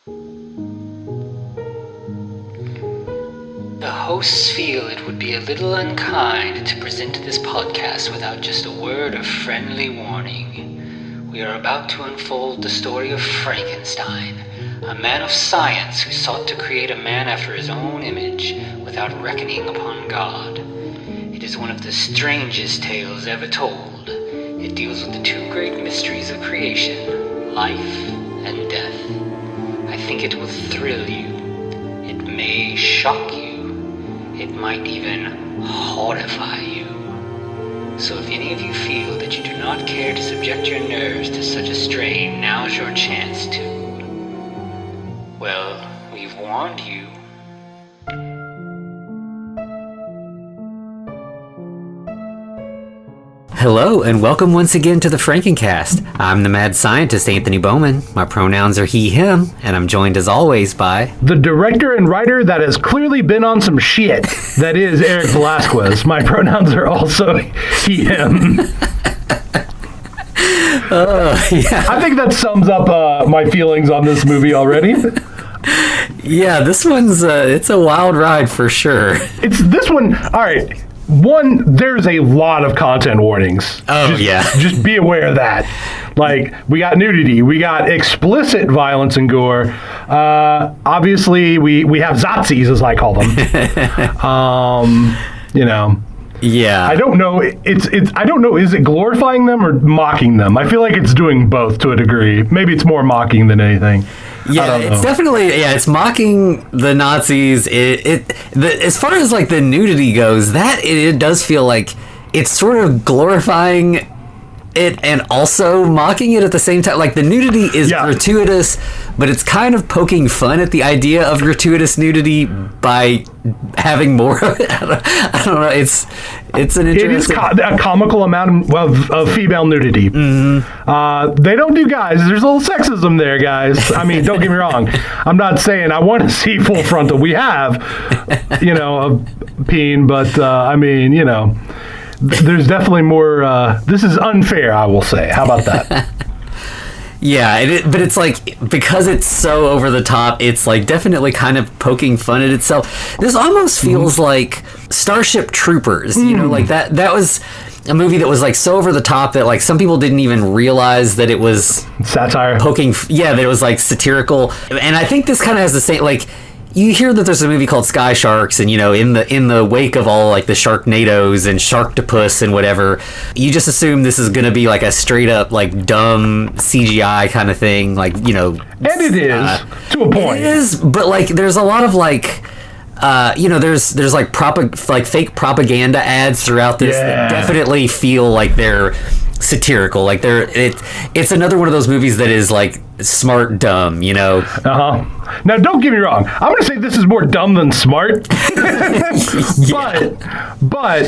The hosts feel it would be a little unkind to present this podcast without just a word of friendly warning. We are about to unfold the story of Frankenstein, a man of science who sought to create a man after his own image without reckoning upon God. It is one of the strangest tales ever told. It deals with the two great mysteries of creation, life and death. I think it will thrill you. It may shock you. It might even horrify you. So if any of you feel that you do not care to subject your nerves to such a strain, now's your chance to. Well, we've warned you. Hello, and welcome once again to the Frankencast. I'm the mad scientist, Anthony Bowman. My pronouns are he, him, and I'm joined as always by... the director and writer that has clearly been on some shit. That is Eric Velasquez. My pronouns are also he, him. Yeah. I think that sums up my feelings on this movie already. Yeah, this one's, it's a wild ride for sure. It's this one, all right. One, there's a lot of content warnings. Oh, yeah. Just be aware of that. Like, we got nudity, we got explicit violence and gore. Obviously, we have Zazis, as I call them. You know. Yeah. I don't know. I don't know. Is it glorifying them or mocking them? I feel like it's doing both to a degree. Maybe it's more mocking than anything. Yeah, it's definitely, it's mocking the Nazis. As far as like the nudity goes, it does feel like it's sort of glorifying it and also mocking it at the same time. Like the nudity is gratuitous, but it's kind of poking fun at the idea of gratuitous nudity by having more of it. I don't know. It's an interesting... It is a comical amount of female nudity. Mm-hmm. They don't do guys. There's a little sexism there, guys. I mean, don't get me wrong. I'm not saying I want to see full frontal. We have, a peen, but I mean, there's definitely more. This is unfair, I will say. How about that? Yeah, but it's like, because it's so over the top, it's like definitely kind of poking fun at itself. This almost feels like Starship Troopers, like that was a movie that was like so over the top that like some people didn't even realize that it was satire, that it was like satirical. And I think this kind of has the same, like, you hear that there's a movie called Sky Sharks, and in the wake of all like the Sharknadoes and Sharktopus and whatever, you just assume this is gonna be like a straight up like dumb CGI kind of thing, like and it is to a point. It is, but like there's a lot of like there's like fake propaganda ads throughout this that definitely feel like they're satirical. Like it's another one of those movies that is like smart dumb, Now don't get me wrong, I'm gonna say this is more dumb than smart. but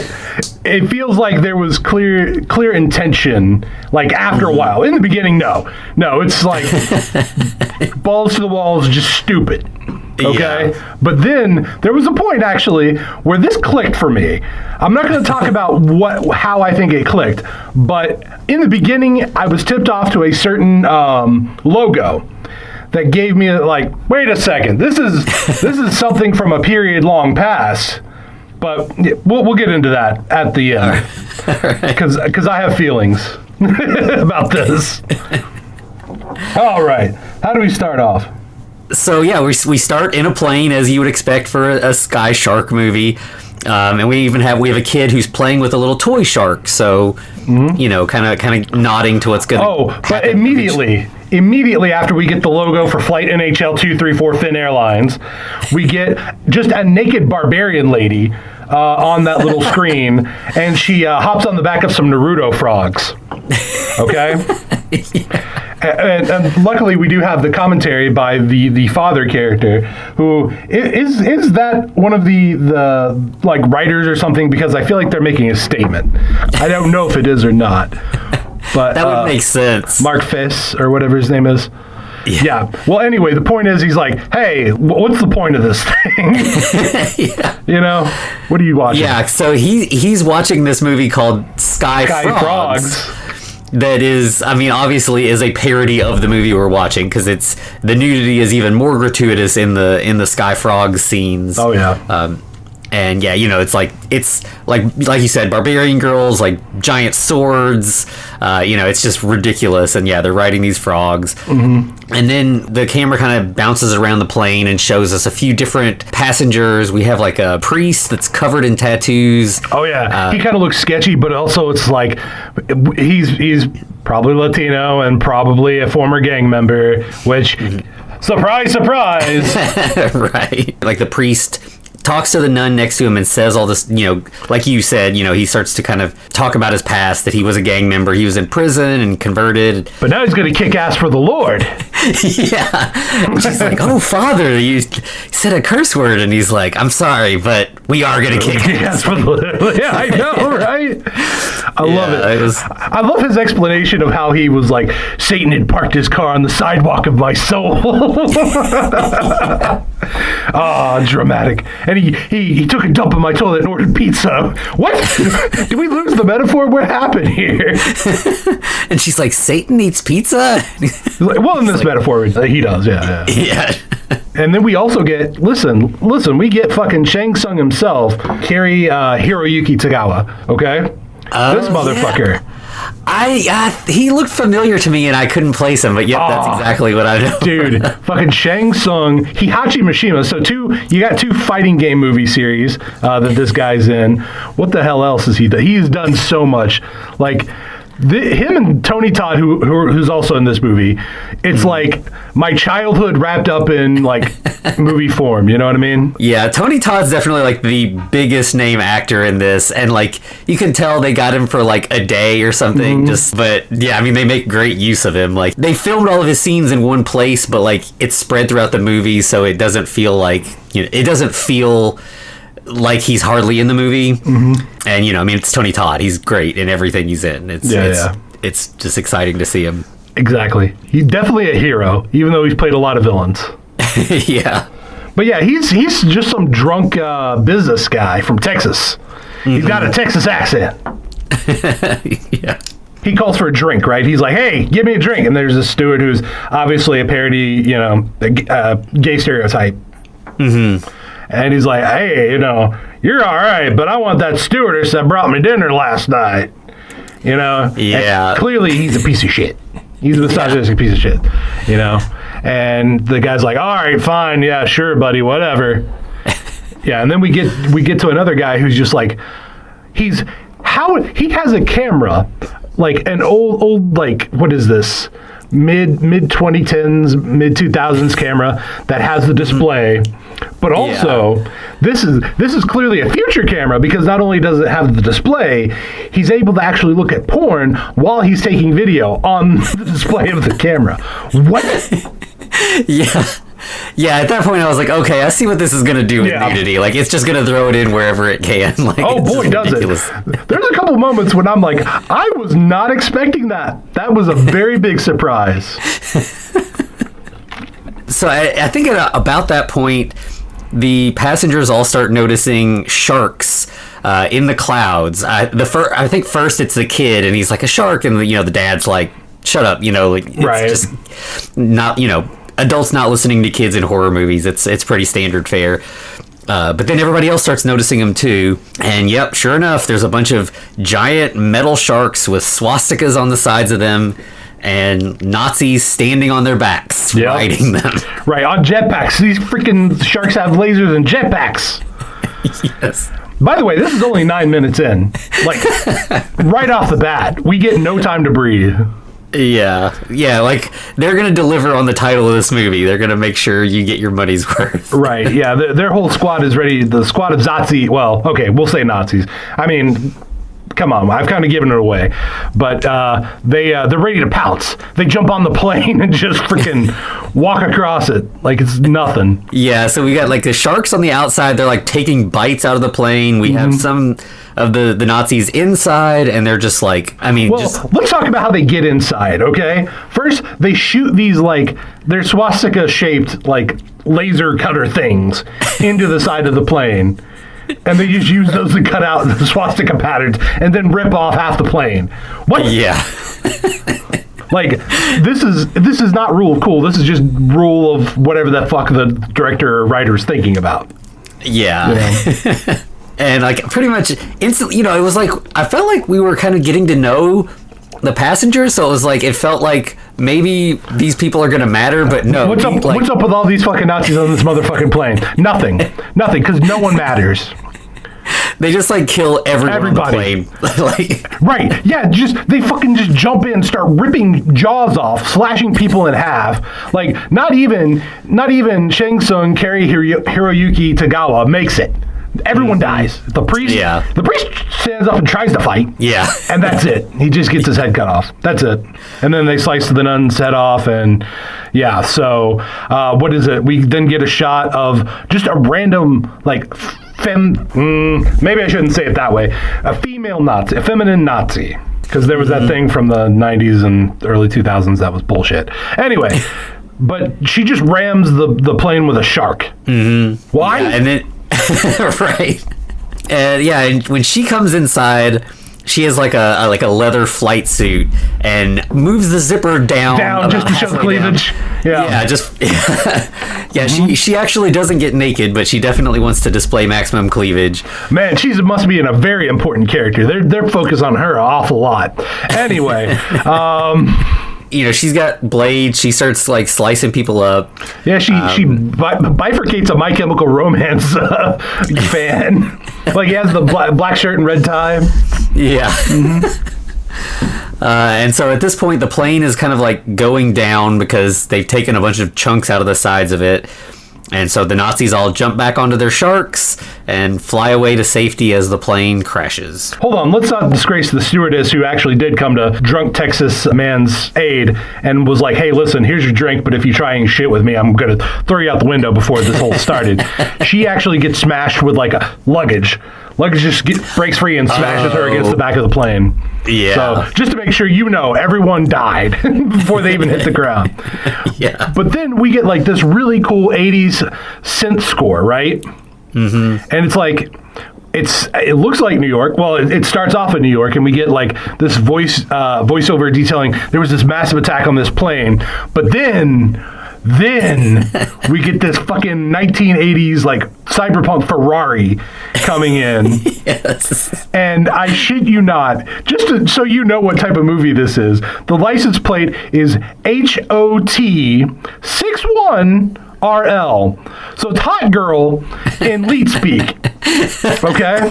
it feels like there was clear intention, like after a while. In the beginning, no it's like balls to the walls, just stupid. Okay, but then there was a point actually where this clicked for me. I'm not going to talk about how I think it clicked, but in the beginning, I was tipped off to a certain logo that gave me like, wait a second, this is something from a period long past. But we'll get into that at the end, because I have feelings about this. All right, how do we start off? So we start in a plane, as you would expect for a Sky Shark movie, and we have a kid who's playing with a little toy shark. So kind of nodding to what's going to happen. But immediately after we get the logo for Flight NHL 234 Finn Airlines, we get just a naked barbarian lady on that little screen, and she hops on the back of some Naruto frogs. Okay. And luckily we do have the commentary by the father character, who is that one of the like writers or something, because I feel like they're making a statement. I don't know if it is or not, but that would make sense. Marc Fehse or whatever his name is. Yeah. Well, anyway, the point is, he's like, hey, what's the point of this thing? What are you watching? Yeah, so he's watching this movie called Sky Frogs. that is, I mean, obviously is a parody of the movie we're watching, because the nudity is even more gratuitous in the Sky Frog scenes. Oh yeah. And yeah, it's like you said, barbarian girls, like giant swords. It's just ridiculous. And yeah, they're riding these frogs. Mm-hmm. And then the camera kind of bounces around the plane and shows us a few different passengers. We have like a priest that's covered in tattoos. Oh yeah, he kind of looks sketchy, but also it's like he's probably Latino and probably a former gang member. Which, surprise, surprise. Right, like the priest talks to the nun next to him and says all this, like you said, he starts to kind of talk about his past, that he was a gang member, he was in prison and converted. But now he's going to kick ass for the Lord. Yeah. And she's like, oh, Father, you said a curse word. And he's like, I'm sorry, but we are going to kick ass for the Lord. Yeah, I know, right? I love it. I love his explanation of how he was like, Satan had parked his car on the sidewalk of my soul. Oh, dramatic. And he took a dump in my toilet and ordered pizza. What? Did we lose the metaphor? What happened here? And she's like, Satan eats pizza? Well, in this metaphor, he does, yeah. Yeah. And then we also get, listen, we get fucking Shang Tsung himself, carry Hiroyuki Tagawa, okay? This motherfucker. Yeah. He looked familiar to me and I couldn't place him, but yeah, that's exactly what I know. Dude, fucking Shang Tsung, Hihachi Mishima. So you got two fighting game movie series that this guy's in. What the hell else has he done? He's done so much. Like, him and Tony Todd, who's also in this movie, it's like my childhood wrapped up in like movie form. You know what I mean? Yeah, Tony Todd's definitely like the biggest name actor in this, and like you can tell they got him for like a day or something. But yeah, I mean they make great use of him. Like they filmed all of his scenes in one place, but like it's spread throughout the movie, so it doesn't feel like it doesn't feel like he's hardly in the movie. And I mean it's Tony Todd, he's great in everything he's in. It's just exciting to see him. Exactly, he's definitely a hero, even though he's played a lot of villains. Yeah, but yeah, he's just some drunk business guy from Texas. He's got a Texas accent. Yeah, he calls for a drink, right? He's like, hey, give me a drink. And there's this steward who's obviously a parody, gay stereotype. And he's like, hey, you're all right, but I want that stewardess that brought me dinner last night. Yeah. And clearly, he's a piece of shit. He's a misogynistic piece of shit. And the guy's like, all right, fine, yeah, sure, buddy, whatever. Yeah, and then we get to another guy who's just like, he has a camera, like an old like, what is this? Mid 2010s, mid 2000s camera that has the display, but also this is clearly a future camera, because not only does it have the display, he's able to actually look at porn while he's taking video on the display of the camera. What? Yeah, at that point I was like, okay, I see what this is going to do with nudity. Like, it's just going to throw it in wherever it can. Like, oh boy, does ridiculous. It. There's a couple moments when I'm like, I was not expecting that. That was a very big surprise. So I think at about that point, the passengers all start noticing sharks in the clouds. I think first it's the kid, and he's like, a shark, and the dad's like, shut up, it's just not, adults not listening to kids in horror movies. It's pretty standard fare. But then everybody else starts noticing them too. And yep, sure enough, there's a bunch of giant metal sharks with swastikas on the sides of them and Nazis standing on their backs, riding them. Right, on jetpacks. These freaking sharks have lasers and jetpacks. Yes. By the way, this is only 9 minutes in. Like, right off the bat, we get no time to breathe. Yeah, like, they're going to deliver on the title of this movie. They're going to make sure you get your money's worth. Right, yeah, their whole squad is ready. The squad of Zazi, well, okay, we'll say Nazis. I mean, come on, I've kind of given it away. But they're ready to pounce. They jump on the plane and just freaking walk across it like it's nothing. Yeah, so we got, like, the sharks on the outside. They're, like, taking bites out of the plane. We have some of the Nazis inside, and they're just like, let's talk about how they get inside, okay? First, they shoot these, like, they're swastika-shaped, like, laser cutter things into the side of the plane, and they just use those to cut out the swastika patterns and then rip off half the plane. What? Yeah. Like, this is not rule of cool. This is just rule of whatever the fuck the director or writer is thinking about. Yeah. And like pretty much instantly, it was like I felt like we were kind of getting to know the passengers, so it was like it felt like maybe these people are gonna matter, but no. What's up with all these fucking Nazis on this motherfucking plane? Nothing, because no one matters. They just like kill everybody on the plane. Like, right? Yeah, they fucking just jump in, start ripping jaws off, slashing people in half. Like not even Shang Tsung, Kari Hiroyuki Tagawa makes it. Everyone dies. The priest stands up and tries to fight. Yeah. And that's it. He just gets his head cut off. That's it. And then they slice the nun's head off, and yeah. So what is it? We then get a shot of just a random like maybe I shouldn't say it that way. A feminine Nazi. Because there was that thing from the 90s and early 2000s that was bullshit. Anyway, but she just rams the plane with a shark. Mm-hmm. Why? Yeah, and then right. And when she comes inside, she has like a leather flight suit and moves the zipper down just to show the cleavage. She actually doesn't get naked, but she definitely wants to display maximum cleavage. Man, she must be in a very important character. They're focused on her an awful lot. Anyway, she's got blades. She starts like slicing people up. Yeah, she bifurcates a My Chemical Romance fan. Like he has the black shirt and red tie. Yeah. And so at this point, the plane is kind of like going down because they've taken a bunch of chunks out of the sides of it. And so the Nazis all jump back onto their sharks and fly away to safety as the plane crashes. Hold on, let's not disgrace the stewardess who actually did come to drunk Texas man's aid and was like, hey, listen, here's your drink, but if you try and shit with me, I'm going to throw you out the window before this whole started. She actually gets smashed with like a luggage. Luggage just breaks free and smashes her against the back of the plane. Yeah. So just to make sure everyone died before they even hit the ground. Yeah. But then we get like this really cool 80s synth score, right? Mm-hmm. And it's like, it looks like New York. Well, it starts off in New York, and we get like this voiceover detailing there was this massive attack on this plane. But then we get this fucking 1980s like cyberpunk Ferrari coming in. Yes. And I shit you not, so you know what type of movie this is, the license plate is HOT61RL. So it's Hot Girl in lead speak. Okay?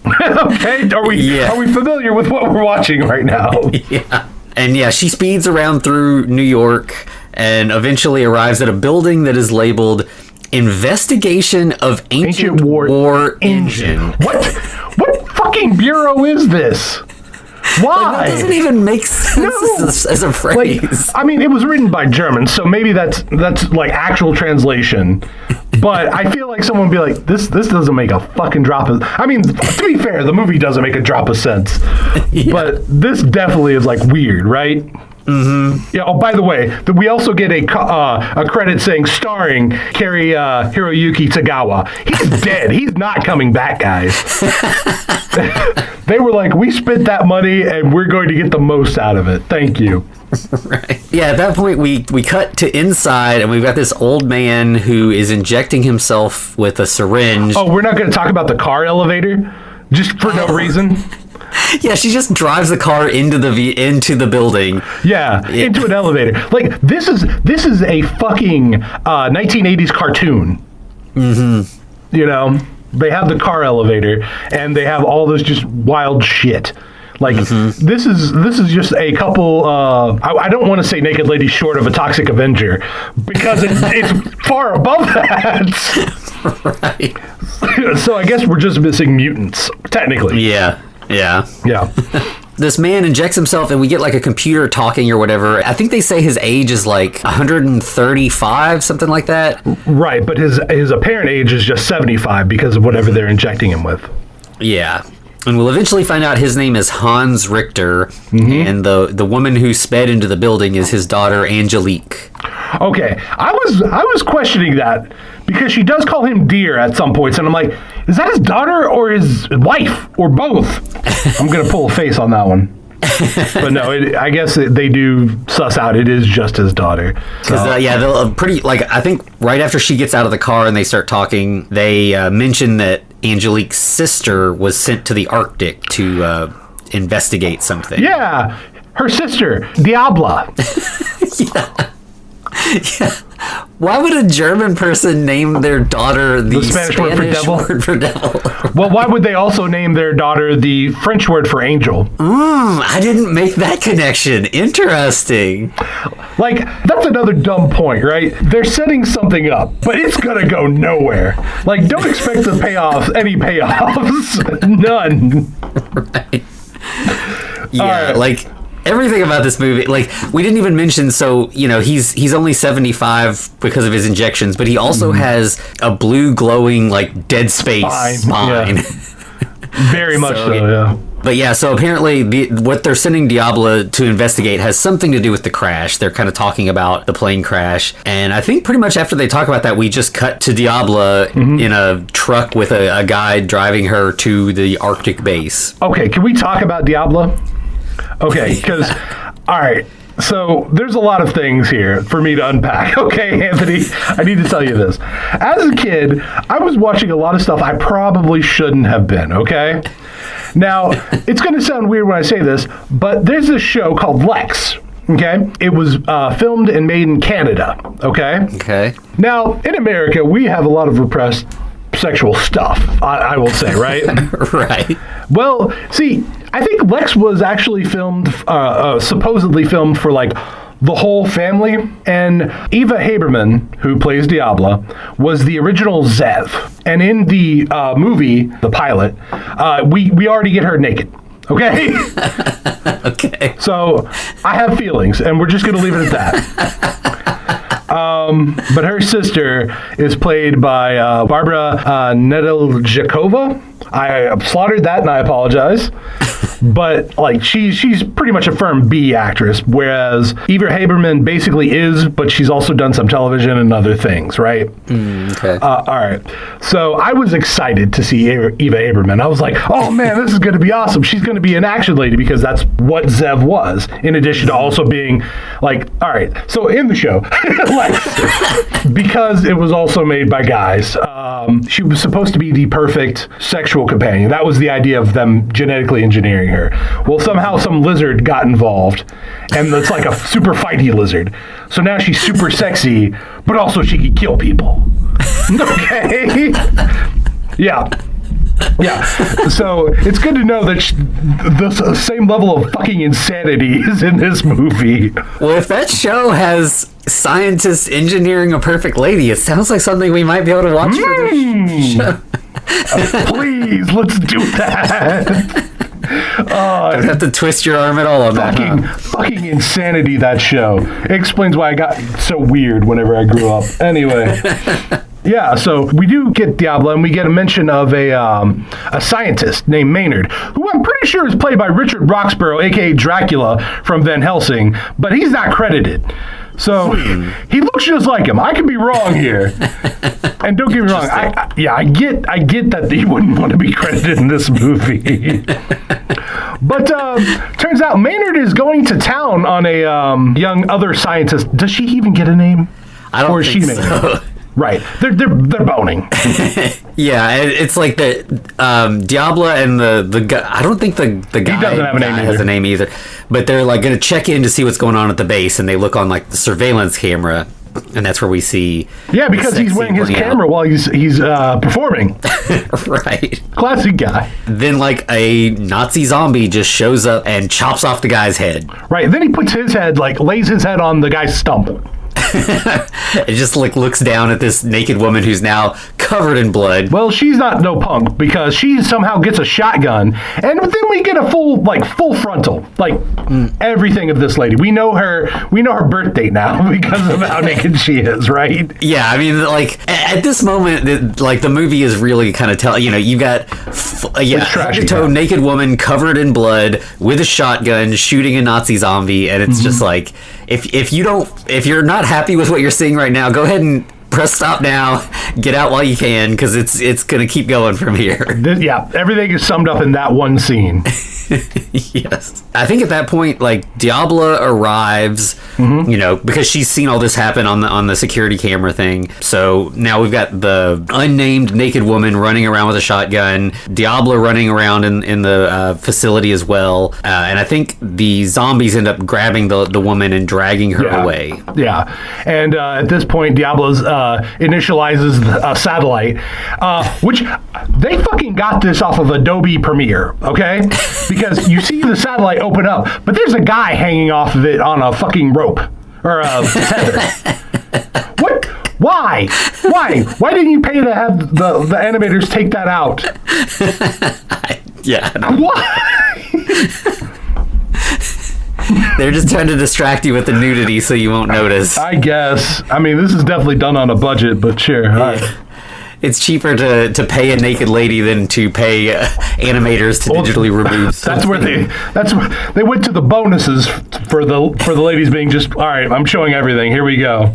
Okay? Are we familiar with what we're watching right now? Yeah. And she speeds around through New York and eventually arrives at a building that is labeled Investigation of Ancient War Engine. What fucking bureau is this? Why? Like, that doesn't even make sense as a phrase. Like, I mean, it was written by Germans, so maybe that's like actual translation. But I feel like someone would be like, this doesn't make a fucking drop of... I mean, to be fair, the movie doesn't make a drop of sense. Yeah. But this definitely is like weird, right? Mm-hmm. Yeah. Oh, by the way, we also get a credit saying starring Kari Hiroyuki Tagawa. He's dead. He's not coming back, guys. They were like, we spent that money and we're going to get the most out of it. Thank you. Right. Yeah, at that point, we cut to inside, and we've got this old man who is injecting himself with a syringe. Oh, we're not going to talk about the car elevator? Just for no reason? Yeah, she just drives the car into the building. Yeah, into an elevator. Like, this is a fucking 1980s cartoon. Mm-hmm. You know? They have the car elevator, and they have all this just wild shit. Like, this is just a couple, I don't want to say naked ladies short of a Toxic Avenger, because it's far above that. Right. So I guess we're just missing mutants, technically. Yeah. This man injects himself, and we get like a computer talking or whatever. I think they say his age is like 135, something like that. Right, but his apparent age is just 75 because of whatever they're injecting him with. Yeah. And we'll eventually find out his name is Hans Richter, and the woman who sped into the building is his daughter, Angelique. Okay, I was questioning that, because she does call him dear at some points, and I'm like, is that his daughter or his wife or both? I'm going to pull a face on that one. But no, I guess they do suss out it is just his daughter. Because they'll pretty like I think right after she gets out of the car and they start talking, they mention that Angelique's sister was sent to the Arctic to investigate something. Yeah, her sister Diabla. Yeah. Why would a German person name their daughter the Spanish word for devil? Well, why would they also name their daughter the French word for angel? I didn't make that connection. Interesting. Like, that's another dumb point, right? They're setting something up, but it's gonna go nowhere. Like, don't expect to pay off any payoffs. None. Right. Yeah, like... Everything about this movie, like, we didn't even mention, so, you know, he's only 75 because of his injections, but he also has a blue glowing, like, dead space spine. Yeah. Very much so, yeah. But yeah, so apparently what they're sending Diabla to investigate has something to do with the crash. They're kind of talking about the plane crash. And I think pretty much after they talk about that, we just cut to Diabla in a truck with a guide driving her to the Arctic base. Okay, can we talk about Diabla? Okay, because, all right, so there's a lot of things here for me to unpack. Okay, Anthony, I need to tell you this. As a kid, I was watching a lot of stuff I probably shouldn't have been, okay? Now, it's going to sound weird when I say this, but there's this show called Lexx, okay? It was filmed and made in Canada, okay? Okay. Now, in America, we have a lot of repressed sexual stuff, I will say, right? Right. Well, see, I think Lexx was actually filmed, supposedly filmed for, like, the whole family, and Eva Haberman, who plays Diabla, was the original Zev. And in the movie, the pilot, we already get her naked. Okay? Okay. So, I have feelings, and we're just going to leave it at that. But her sister is played by Barbara Nedeljakova. I slaughtered that, and I apologize. But like she's pretty much a firm B actress, whereas Eva Haberman basically is, but she's also done some television and other things, right? Okay. All right. So I was excited to see Eva Haberman. I was like, oh man, this is going to be awesome. She's going to be an action lady because that's what Zev was, in addition to also being like, all right. So in the show, like, because it was also made by guys, she was supposed to be the perfect sexual companion. That was the idea of them genetically engineering her. Well, somehow some lizard got involved, and it's like a super fighty lizard. So now she's super sexy, but also she can kill people. Okay? Yeah. So it's good to know that the same level of fucking insanity is in this movie. Well, if that show has scientists engineering a perfect lady, it sounds like something we might be able to watch for the show. Please, let's do that. Don't have to twist your arm at all on that. Fucking insanity, that show. It explains why I got so weird whenever I grew up. Anyway. Yeah, so we do get Diabla, and we get a mention of a scientist named Maynard, who I'm pretty sure is played by Richard Roxburgh, a.k.a. Dracula from Van Helsing, but he's not credited. So he looks just like him. I could be wrong here. And don't get me wrong, I get that he wouldn't want to be credited in this movie. But turns out Maynard is going to town on a young other scientist. Does she even get a name? I don't think so. Right, they're boning. Yeah, it's like the Diabla and the guy. I don't think the guy he doesn't have a name has a name either. But they're like going to check in to see what's going on at the base, and they look on like the surveillance camera, and that's where we see. Yeah, because he's wearing his camera while he's performing. Right. Classic guy. Then like a Nazi zombie just shows up and chops off the guy's head. Right. Then he puts his head, like lays his head on the guy's stump. It just like looks down at this naked woman who's now covered in blood. Well, she's not no punk because she somehow gets a shotgun, and then we get a full frontal, like everything of this lady. We know her birth date now because of how naked she is, right? Yeah, I mean, like at this moment, like the movie is really kind of telling. You know, you got head-to-toe naked woman covered in blood with a shotgun shooting a Nazi zombie, and it's just like if you're not happy with what you're seeing right now, go ahead and press stop now, Get out while you can, because it's going to keep going from here. Yeah, everything is summed up in that one scene. Yes. I think at that point, like, Diabla arrives, because she's seen all this happen on the security camera thing. So now we've got the unnamed naked woman running around with a shotgun, Diabla running around in the facility as well. And I think the zombies end up grabbing the woman and dragging her away. Yeah. And at this point, Diablo's initializes a satellite, which they fucking got this off of Adobe Premiere, okay? Because you see the satellite open up, but there's a guy hanging off of it on a fucking rope or a tether. What? Why? Why didn't you pay to have the animators take that out? Yeah. Why? They're just trying to distract you with the nudity so you won't notice. I guess. I mean, this is definitely done on a budget, but sure. All right. It's cheaper to pay a naked lady than to pay animators to digitally remove something. That's where they went to the bonuses for the ladies being just, all right, I'm showing everything. Here we go.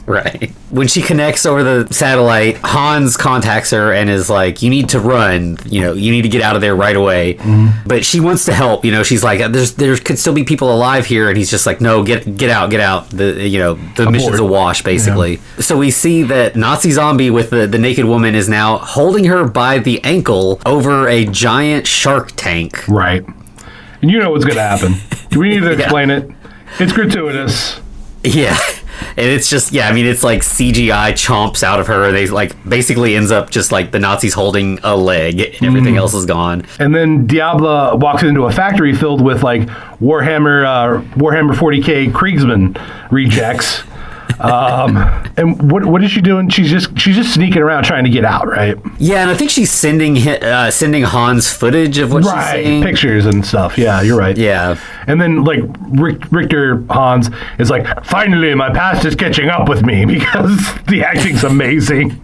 Right. When she connects over the satellite, Hans contacts her and is like, you need to run, you need to get out of there right away. Mm-hmm. But she wants to help, she's like, there could still be people alive here. And he's just like, no, get out. The mission's a wash, basically. Yeah. So we see that Nazi zombie with the naked woman is now holding her by the ankle over a giant shark tank. Right. And you know what's going to happen. Do we need to explain it? It's gratuitous. Yeah. And it's just, it's like CGI chomps out of her. And they basically ends up just like the Nazis holding a leg. And everything else is gone. And then Diabla walks into a factory filled with Warhammer 40K Kriegsman rejects. And what is she doing? She's just sneaking around trying to get out, right? Yeah, and I think she's sending Hans footage of what she's seeing. Pictures and stuff. Yeah, you're right. Yeah. And then Richter Hans is like, finally, my past is catching up with me because the acting's amazing.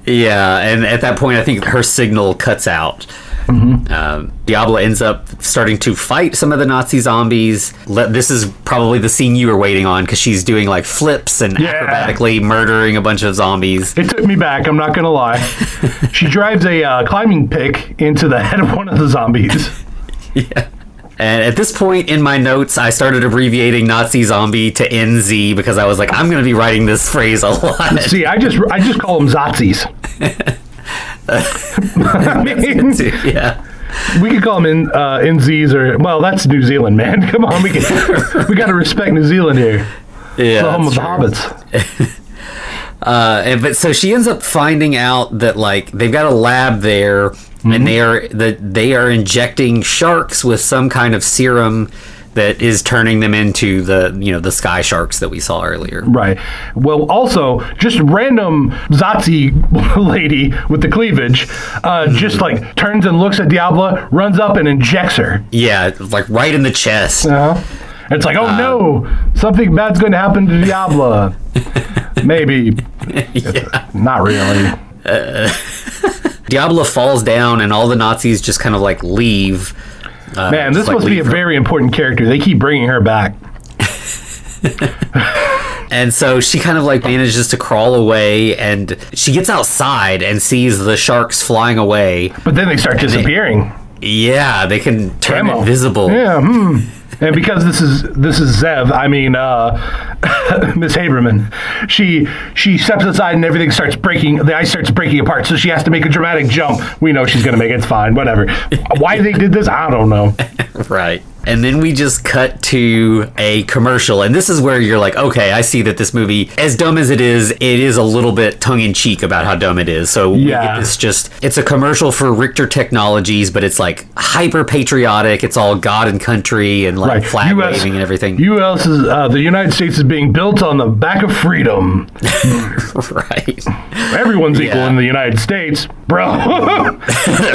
Yeah, and at that point, I think her signal cuts out. Mm-hmm. Diabla ends up starting to fight some of the Nazi zombies. This is probably the scene you were waiting on because she's doing flips and acrobatically murdering a bunch of zombies. It took me back, I'm not gonna lie. She drives a climbing pick into the head of one of the zombies. Yeah. And at this point in my notes, I started abbreviating Nazi zombie to NZ because I was like, I'm going to be writing this phrase a lot. See, I just call them Zazis. Yeah. We could call them NZs or, well, that's New Zealand, man. Come on, we got to respect New Zealand here. Yeah, the home of the hobbits. But so she ends up finding out that they've got a lab there, and they are injecting sharks with some kind of serum that is turning them into the sky sharks that we saw earlier. Right. Well, also, just random Zazi lady with the cleavage just turns and looks at Diabla, runs up and injects her. Yeah, right in the chest. It's like, oh no, something bad's going to happen to Diabla. Maybe. Yeah. Not really. Diabla falls down and all the Nazis just kind of leave. Man, this must be a very important character. They keep bringing her back. And so she kind of manages to crawl away, and she gets outside and sees the sharks flying away. But then they start disappearing. They can turn invisible. Yeah. And because this is Zev, Miss Haberman, she steps aside and everything starts breaking. The ice starts breaking apart, so she has to make a dramatic jump. We know she's gonna make it. It's fine, whatever. Why they did this, I don't know. Right. And then we just cut to a commercial, and this is where you're like, okay, I see that this movie, as dumb as it is a little bit tongue-in-cheek about how dumb it is. So we get this it's a commercial for Richter Technologies, but it's hyper-patriotic. It's all God and country and flag-waving and everything. The United States is being built on the back of freedom. Right. Everyone's equal in the United States, bro.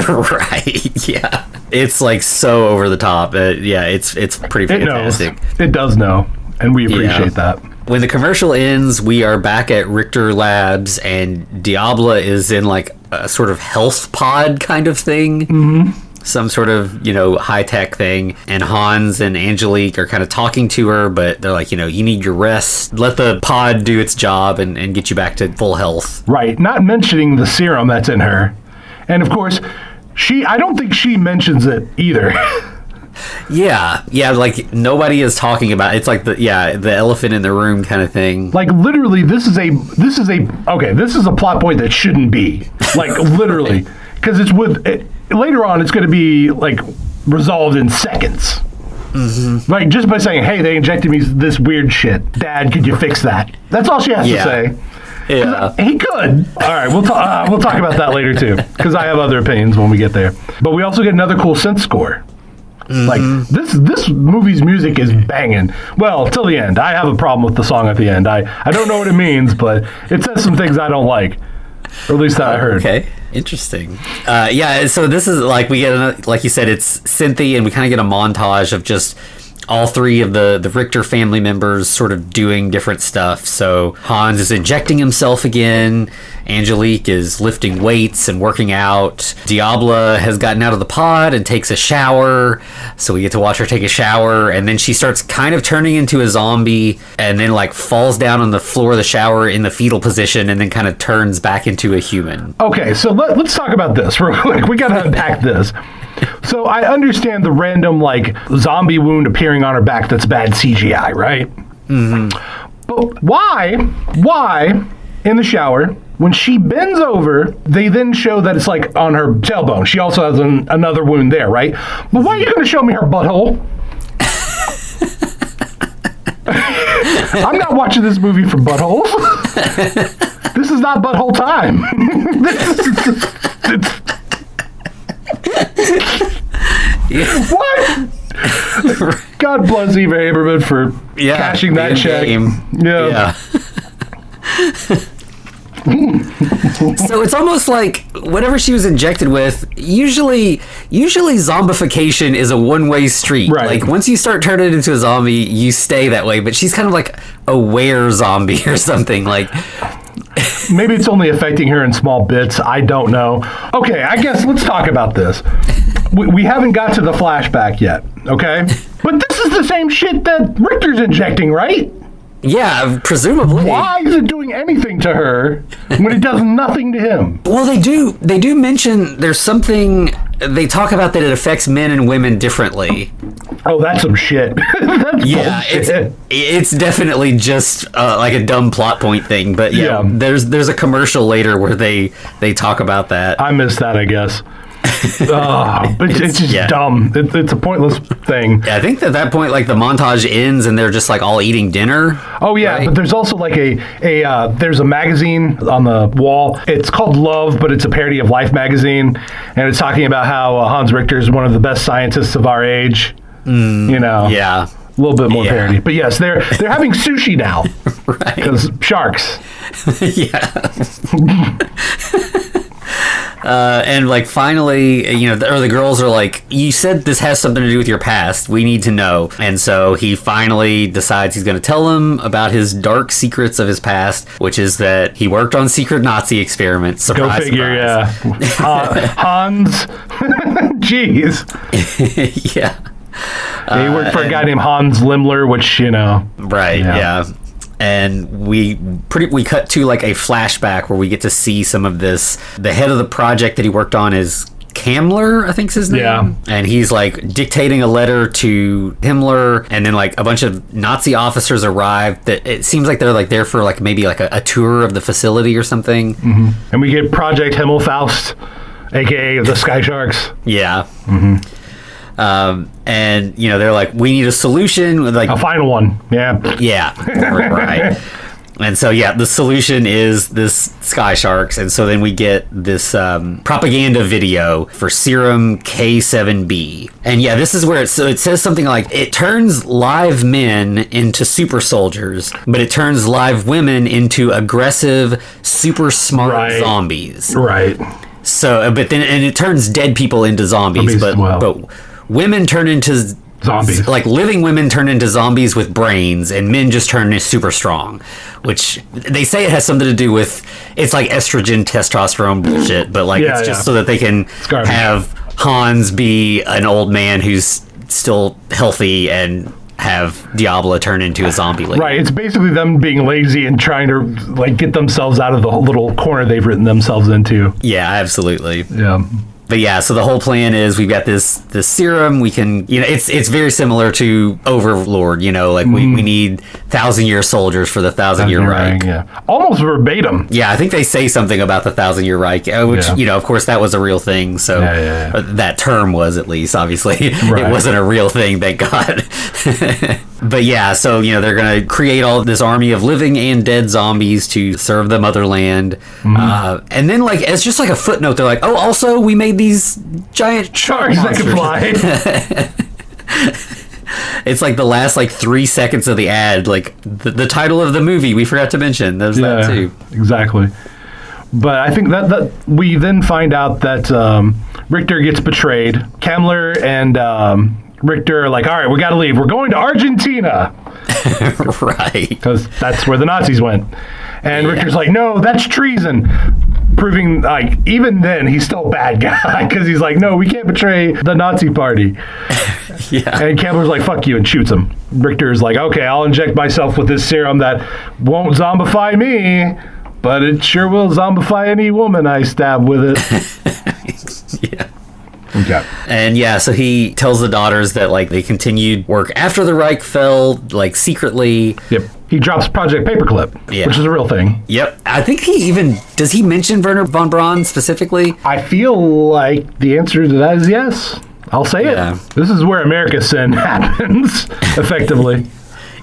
Right, yeah. It's so over the top. It's pretty fantastic. It does know, and we appreciate that. When the commercial ends, we are back at Richter Labs, and Diabla is in a sort of health pod kind of thing. Mm-hmm. some sort of, high-tech thing. And Hans and Angelique are kind of talking to her, but they're like, you need your rest. Let the pod do its job and get you back to full health. Right. Not mentioning the serum that's in her. And, of course, I don't think she mentions it either. Yeah, like nobody is talking about it. It's like the elephant in the room kind of thing. Like literally, this is a plot point that shouldn't be. Like literally, because later on it's going to be like resolved in seconds. Mm-hmm. Like just by saying, "Hey, they injected me this weird shit. Dad, could you fix that?" That's all she has to say. Yeah, he could. All right, we'll talk about that later too, because I have other opinions when we get there. But we also get another cool synth score. Like this movie's music is banging. Well, till the end. I have a problem with the song at the end. I don't know what it means, but it says some things I don't like, or at least that I heard. Okay, interesting. So this is like we get like you said, it's synthy, and we kind of get a montage of just all three of the Richter family members sort of doing different stuff. So Hans is injecting himself again. Angelique is lifting weights and working out. Diabla has gotten out of the pod and takes a shower. So we get to watch her take a shower. And then she starts kind of turning into a zombie and then like falls down on the floor of the shower in the fetal position and then kind of turns back into a human. Okay, so let's talk about this real quick. We got to unpack this. So I understand the random like zombie wound appearing on her back that's bad CGI, right? Mm-hmm. But why in the shower, when she bends over, they then show that it's like on her tailbone. She also has another wound there, right? But why are you going to show me her butthole? I'm not watching this movie for buttholes. This is not butthole time. What? God bless Eva Haberman for cashing that check. Yeah. So it's almost like whatever she was injected with, usually zombification is a one-way street. Right. Like once you start turning into a zombie, you stay that way, but she's kind of like a were zombie or something. Like maybe it's only affecting her in small bits. I don't know. Okay, I guess let's talk about this. We haven't got to the flashback yet, okay? But this is the same shit that Richter's injecting, right? Yeah, presumably. Why is it doing anything to her when it does nothing to him? Well, they do mention there's something they talk about that it affects men and women differently. Oh, that's some shit. That's bullshit. It's definitely just like a dumb plot point thing. But yeah, there's a commercial later where they talk about that. I missed that, I guess. But it's just dumb. It's a pointless thing. Yeah, I think at that point, like the montage ends and they're just like all eating dinner. Oh yeah, right? But there's also like there's a magazine on the wall. It's called Love, but it's a parody of Life magazine, and it's talking about how Hans Richter is one of the best scientists of our age. Yeah. A little bit more parody, but yes, they're having sushi now, right? Because sharks. Yeah. And like finally, the girls are like, you said this has something to do with your past. We need to know. And so he finally decides he's going to tell them about his dark secrets of his past, which is that he worked on secret Nazi experiments. Surprise, go figure, surprise. Yeah. Hans. Jeez. Yeah. He worked for a guy named Hans Limler, which, Right, yeah. And we cut to like a flashback where we get to see some of this. The head of the project that he worked on is Kammler, I think's his name. Yeah. And he's like dictating a letter to Himmler, and then like a bunch of Nazi officers arrive. That it seems like they're like there for like maybe like a tour of the facility or something. Mm-hmm. And we get Project Himmelfaust, aka the Sky Sharks. Yeah. Mm-hmm. And they're like, we need a solution, like a final one. Yeah. Right. And so the solution is this Sky Sharks, and so then we get this propaganda video for serum K7B, and this is where it says something like it turns live men into super soldiers, but it turns live women into aggressive, super smart zombies. Right. So, but then and it turns dead people into zombies, but women turn into zombies. Like living women turn into zombies with brains, and men just turn into super strong, which they say it has something to do with, it's like estrogen, testosterone bullshit, but like it's just so that they can have Hans be an old man who's still healthy and have Diablo turn into a zombie lady. Right, it's basically them being lazy and trying to like get themselves out of the little corner they've written themselves into. Yeah, absolutely. Yeah. But yeah, so the whole plan is we've got this serum. We can, it's very similar to Overlord. Like we need 1,000-year soldiers for the 1,000-year Reich. Yeah, almost verbatim. Yeah, I think they say something about the 1,000-year Reich, which of course that was a real thing. So that term was, at least, obviously it wasn't a real thing, thank God. But yeah, so they're gonna create all this army of living and dead zombies to serve the motherland, and then as just like a footnote, they're like, oh, also we made these giant sharks that can fly. It's like the last 3 seconds of the ad, the title of the movie we forgot to mention. There's that too. Exactly. But I think that we then find out that Richter gets betrayed. Kammler and Richter are like, all right, we got to leave. We're going to Argentina. Right. Because that's where the Nazis went. And Richter's like, no, that's treason. Proving, even then, he's still a bad guy. Because he's like, no, we can't betray the Nazi party. And Kammler's like, fuck you, and shoots him. Richter's like, okay, I'll inject myself with this serum that won't zombify me, but it sure will zombify any woman I stab with it. Okay. And so he tells the daughters that they continued work after the Reich fell, secretly. Yep. He drops Project Paperclip, which is a real thing. Yep. I think does he mention Werner von Braun specifically? I feel like the answer to that is yes. I'll say it. This is where America's sin happens, effectively.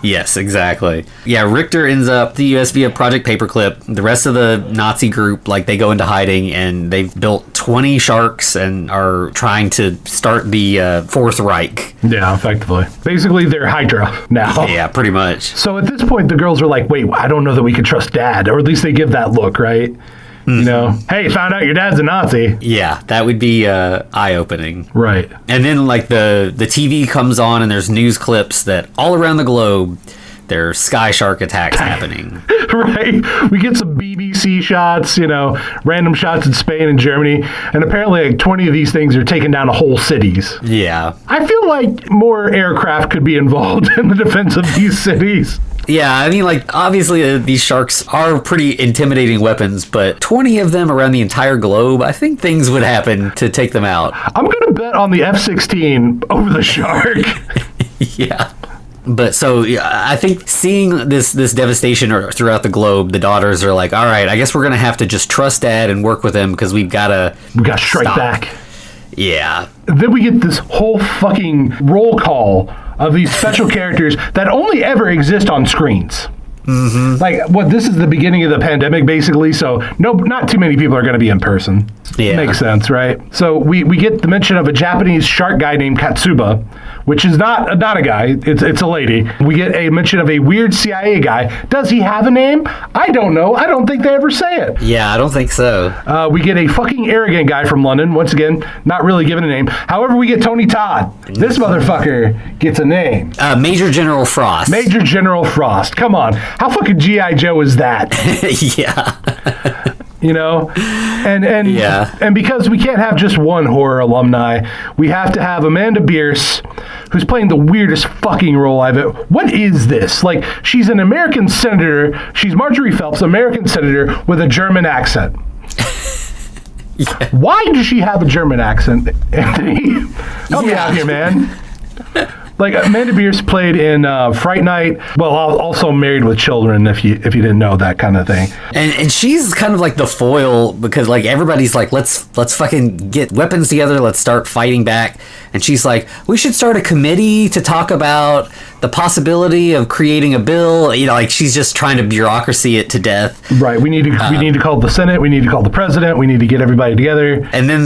Yes, exactly. Yeah, Richter ends up the US via Project Paperclip. The rest of the Nazi group, they go into hiding, and they've built 20 sharks and are trying to start the Fourth Reich. Yeah, effectively. Basically, they're Hydra now. Yeah, pretty much. So at this point, the girls are like, wait, I don't know that we could trust Dad. Or at least they give that look, right? Hey, found out your dad's a Nazi. Yeah, that would be eye-opening. Right. And then, the TV comes on, and there's news clips that all around the globe, there's sky shark attacks happening. Right. We get some BBC shots, random shots in Spain and Germany, and apparently 20 of these things are taking down whole cities. Yeah. I feel like more aircraft could be involved in the defense of these cities. Yeah, I mean, obviously these sharks are pretty intimidating weapons, but 20 of them around the entire globe, I think things would happen to take them out. I'm going to bet on the F-16 over the shark. Yeah. But so I think seeing this devastation throughout the globe, the daughters are like, all right, I guess we're going to have to just trust Dad and work with him because we got to strike back. Yeah. Then we get this whole fucking roll call of these special characters that only ever exist on screens. This is the beginning of the pandemic, basically, so not too many people are going to be in person. Yeah. Makes sense, right? So we get the mention of a Japanese shark guy named Katsuba, which is not a guy, it's a lady. We get a mention of a weird CIA guy. Does he have a name? I don't know. I don't think they ever say it. Yeah, I don't think so. We get a fucking arrogant guy from London, once again, not really given a name. However, we get Tony Todd. This motherfucker gets a name. Major General Frost. Major General Frost. Come on. How fucking G.I. Joe is that? Yeah. And because we can't have just one horror alumni, we have to have Amanda Bierce, who's playing the weirdest fucking role I've ever. What is this? She's an American senator. She's Marjorie Phelps, American senator with a German accent. Why does she have a German accent, Anthony? Help me out here, man. Amanda Bierce played in Fright Night. Well, also Married with Children, if you didn't know, that kind of thing. And she's kind of like the foil because everybody's like, let's fucking get weapons together. Let's start fighting back. And she's like, we should start a committee to talk about the possibility of creating a bill. She's just trying to bureaucracy it to death. Right. We need to call the Senate. We need to call the president. We need to get everybody together. And then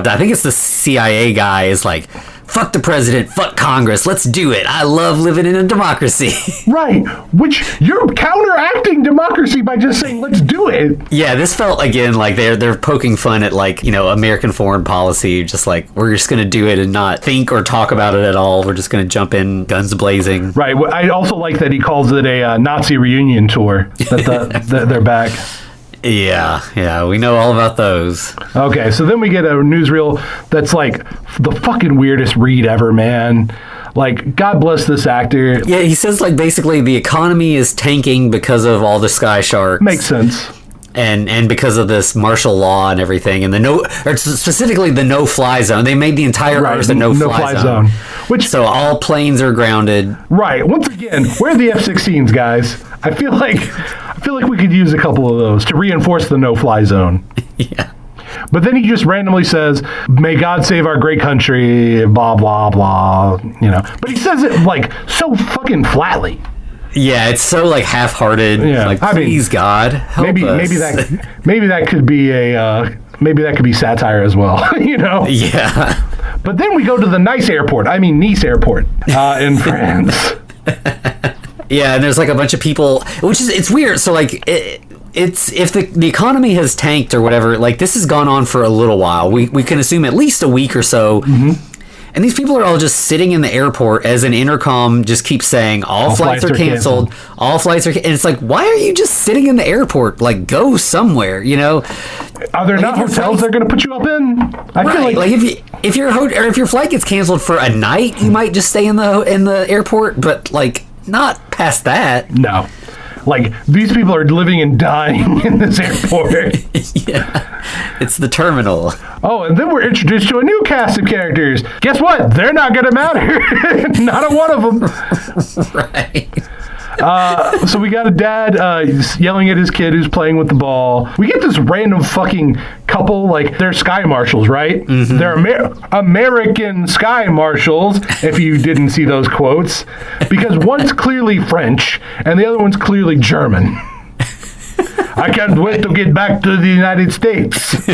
I think it's the CIA guy is like, fuck the president, fuck Congress, let's do it. I love living in a democracy. Right, which you're counteracting democracy by just saying, let's do it. Yeah, this felt, again, like they're poking fun at, American foreign policy, just we're just going to do it and not think or talk about it at all. We're just going to jump in, guns blazing. Right, I also like that he calls it a Nazi reunion tour, that they're back. Yeah, we know all about those. Okay, so then we get a newsreel that's like the fucking weirdest read ever, man. Like, God bless this actor. Yeah, he says, like, basically the economy is tanking because of all the sky sharks. Makes sense. And because of this martial law and everything, and specifically the no-fly zone. They made the entire Earth a no-fly zone. So all planes are grounded. Right. Once again, where are the F-16s, guys? I feel like we could use a couple of those to reinforce the no-fly zone. Yeah. But then he just randomly says, "May God save our great country," blah, blah, blah, you know. But he says it, like, so fucking flatly. Yeah, it's so, like, half-hearted. Yeah. Like, please, God, help us. Maybe that could be satire as well, you know? Yeah. But then we go to the Nice Airport in France. Yeah, and there's, like, a bunch of people, it's weird. So, like, it's if the economy has tanked or whatever, like, this has gone on for a little while. We can assume at least a week or so. Mm-hmm. And these people are all just sitting in the airport as an intercom just keeps saying, all flights are canceled. All flights are... And it's like, why are you just sitting in the airport? Like, go somewhere, you know? Are there not hotels they're going to put you up in? I feel like if your flight gets canceled for a night, you might just stay in the airport, but, like, not past that. No. Like, these people are living and dying in this airport. Yeah. It's the terminal. Oh, and then we're introduced to a new cast of characters. Guess what? They're not going to matter. Not a one of them. Right. So we got a dad yelling at his kid who's playing with the ball. We get this random fucking couple, like, they're sky marshals, right? Mm-hmm. They're American sky marshals, if you didn't see those quotes, because one's clearly French and the other one's clearly German. I can't wait to get back to the United States.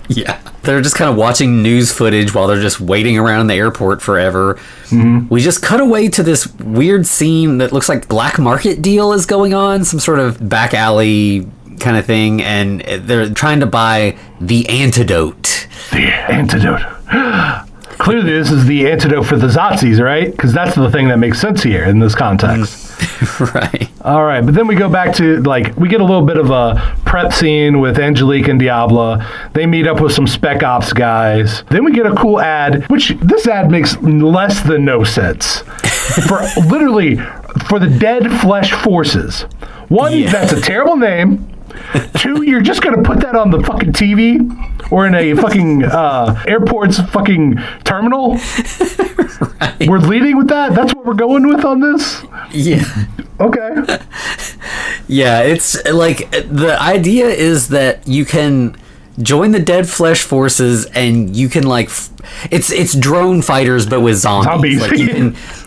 Yeah. They're just kind of watching news footage while they're just waiting around in the airport forever. Mm-hmm. We just cut away to this weird scene that looks like black market deal is going on, some sort of back alley kind of thing, and they're trying to buy the antidote. The antidote. Clearly, this is the antidote for the Zazis, right? Because that's the thing that makes sense here in this context. Right. All right, but then we go back to, like, we get a little bit of a prep scene with Angelique and Diablo. They meet up with some Spec Ops guys. Then we get a cool ad, which this ad makes less than no sense. For the Dead Flesh Forces. One, that's a terrible name. Two, you're just going to put that on the fucking TV or in a fucking airport's fucking terminal? Right. We're leading with that? That's what we're going with on this? Yeah. Okay. Yeah, it's like the idea is that you can join the Dead Flesh Forces and you can, like, it's drone fighters but with zombies. Like,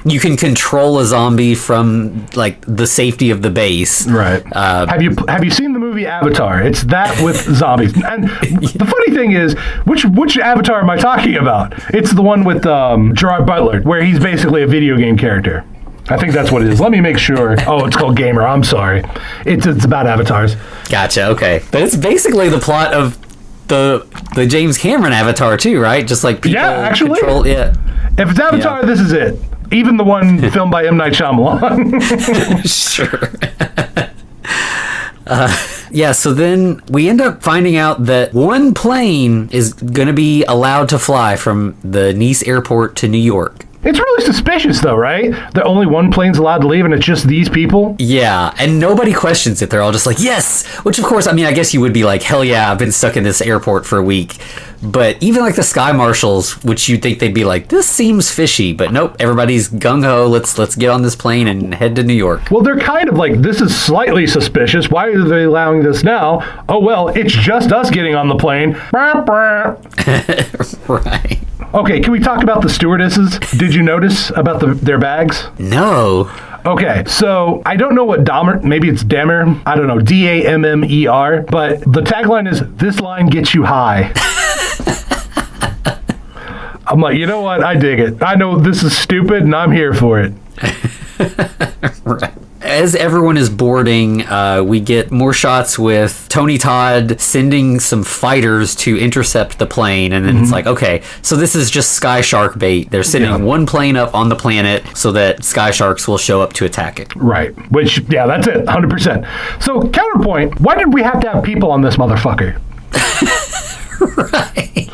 you can control a zombie from, like, the safety of the base. Right. Have you seen the movie Avatar? It's that with zombies. And the funny thing is, which Avatar am I talking about? It's the one with Gerard Butler, where he's basically a video game character. I think that's what it is. Let me make sure. Oh, it's called Gamer. I'm sorry. It's about avatars. Gotcha. Okay. But it's basically the plot of the James Cameron Avatar too, right? Just like people control. Yeah. If it's Avatar, this is it. Even the one filmed by M. Night Shyamalan. Sure. Yeah, so then we end up finding out that one plane is going to be allowed to fly from the Nice airport to New York. It's really suspicious, though, right? That only one plane's allowed to leave, and it's just these people? Yeah, and nobody questions it. They're all just like, yes! Which, of course, I mean, I guess you would be like, hell yeah, I've been stuck in this airport for a week. But even, like, the Sky Marshals, which you'd think they'd be like, this seems fishy. But nope, everybody's gung-ho, let's get on this plane and head to New York. Well, they're kind of like, this is slightly suspicious. Why are they allowing this now? Oh, well, it's just us getting on the plane. Right. Okay, can we talk about the stewardesses? Did you notice about their bags? No. Okay, so I don't know what Dahmer, maybe it's Dammer, I don't know, Dammer, but the tagline is, this line gets you high. I'm like, you know what? I dig it. I know this is stupid, and I'm here for it. Right. as everyone is boarding, we get more shots with Tony Todd sending some fighters to intercept the plane, and then it's like, okay, so this is just sky shark bait. They're sending one plane up on the planet so that sky sharks will show up to attack it. Right. Which, yeah, that's it, 100%. So, counterpoint, why did we have to have people on this motherfucker? Right.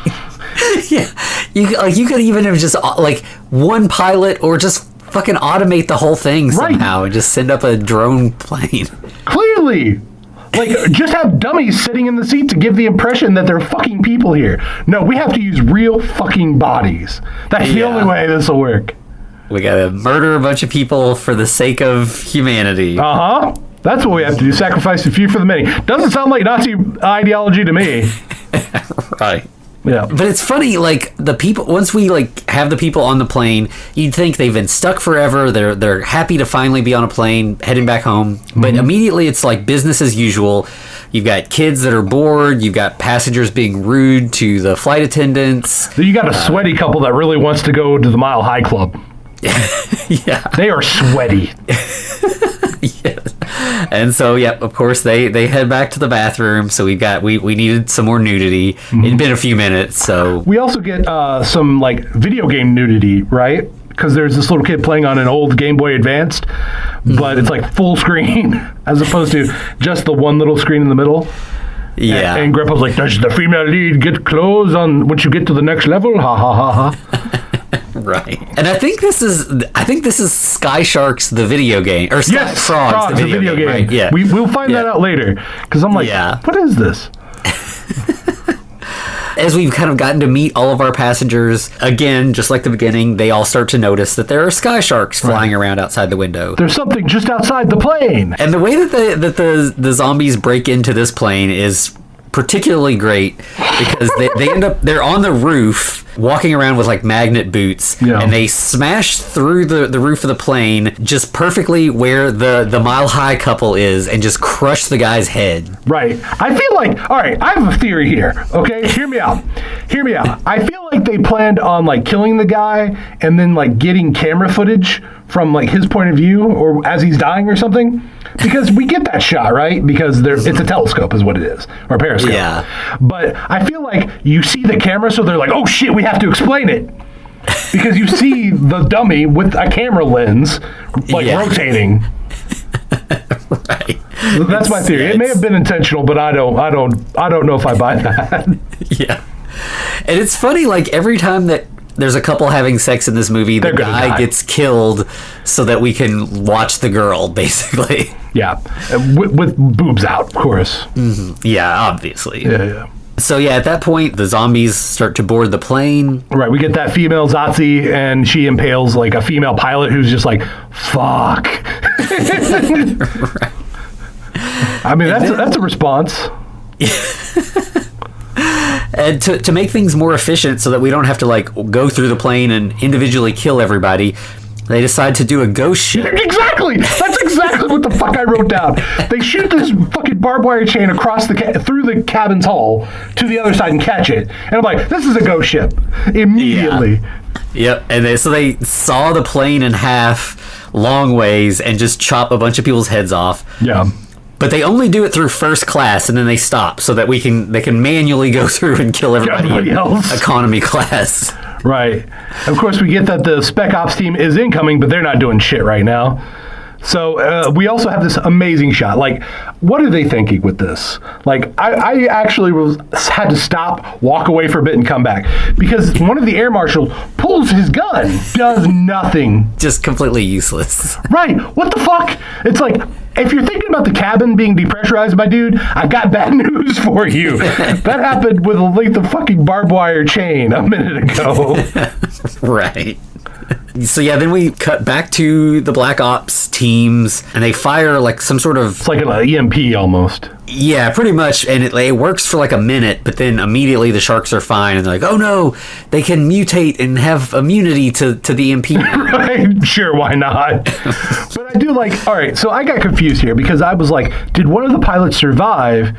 Yeah. You could even have just, like, one pilot or just fucking automate the whole thing somehow and just send up a drone plane. Clearly. Like, just have dummies sitting in the seat to give the impression that they're fucking people here. No, we have to use real fucking bodies. That's the only way this will work. We gotta murder a bunch of people for the sake of humanity. Uh-huh. That's what we have to do. Sacrifice the few for the many. Doesn't sound like Nazi ideology to me. Right. Yeah. But it's funny, like, the people, once we, like, have the people on the plane, you'd think they've been stuck forever. They're happy to finally be on a plane, heading back home. But immediately it's like business as usual. You've got kids that are bored. You've got passengers being rude to the flight attendants. You got a sweaty couple that really wants to go to the Mile High Club. Yeah. They are sweaty. Yeah. And so, of course, they head back to the bathroom. So we needed some more nudity. It'd been a few minutes, so we also get some like video game nudity, right? Because there's this little kid playing on an old Game Boy Advanced, but it's like full screen as opposed to just the one little screen in the middle. Yeah. And Grandpa's like, does the female lead get clothes on once you get to the next level? Ha ha ha ha. Right. And I think this is Sky Sharks the video game, or Sky Frogs the video game. Right? Yeah. We'll find that out later, because I'm like, what is this? As we've kind of gotten to meet all of our passengers, again, just like the beginning, they all start to notice that there are sky sharks flying around outside the window. There's something just outside the plane. And the way that the zombies break into this plane is particularly great, because they're on the roof walking around with like magnet boots, and they smash through the roof of the plane just perfectly where the Mile High couple is, and just crush the guy's head. Right. I feel like, all right, I have a theory here, okay? Hear me out. I feel like they planned on like killing the guy and then like getting camera footage from like his point of view or as he's dying or something, because we get that shot, right? Because it's a telescope is what it is, or a periscope. Yeah. But I feel like you see the camera, so they're like, oh shit, we have to explain it. Because you see the dummy with a camera lens like rotating. Right. So that's my theory. It may have been intentional, but I don't know if I buy that. Yeah. And it's funny, like every time that there's a couple having sex in this movie, the guy gets killed so that we can watch the girl, basically. Yeah. With boobs out, of course. Mm-hmm. Yeah, obviously. Yeah. So at that point, the zombies start to board the plane. Right, we get that female Zazi, and she impales like a female pilot who's just like, fuck. Right. I mean, that's a response. And to make things more efficient so that we don't have to like go through the plane and individually kill everybody, they decide to do a ghost ship. Exactly! That's exactly what the fuck I wrote down. They shoot this fucking barbed wire chain across through the cabin's hull to the other side and catch it. And I'm like, this is a ghost ship. Immediately. Yeah. Yep. And so they saw the plane in half long ways and just chop a bunch of people's heads off. Yeah. But they only do it through first class, and then they stop so that they can manually go through and kill everybody else. Economy class. Right. Of course, we get that the Spec Ops team is incoming, but they're not doing shit right now. So we also have this amazing shot. Like, what are they thinking with this? Like, I actually had to stop, walk away for a bit, and come back. Because one of the air marshals pulls his gun, does nothing. Just completely useless. Right. What the fuck? It's like, if you're thinking about the cabin being depressurized, my dude, I've got bad news for you. That happened with a length of fucking barbed wire chain a minute ago. Right. So then we cut back to the Black Ops teams, and they fire like some sort of... It's like an EMP almost. Yeah, pretty much, and it works for like a minute, but then immediately the sharks are fine, and they're like, oh no, they can mutate and have immunity to the EMP. Right, sure, why not? But I do like... All right, so I got confused here, because I was like, did one of the pilots survive?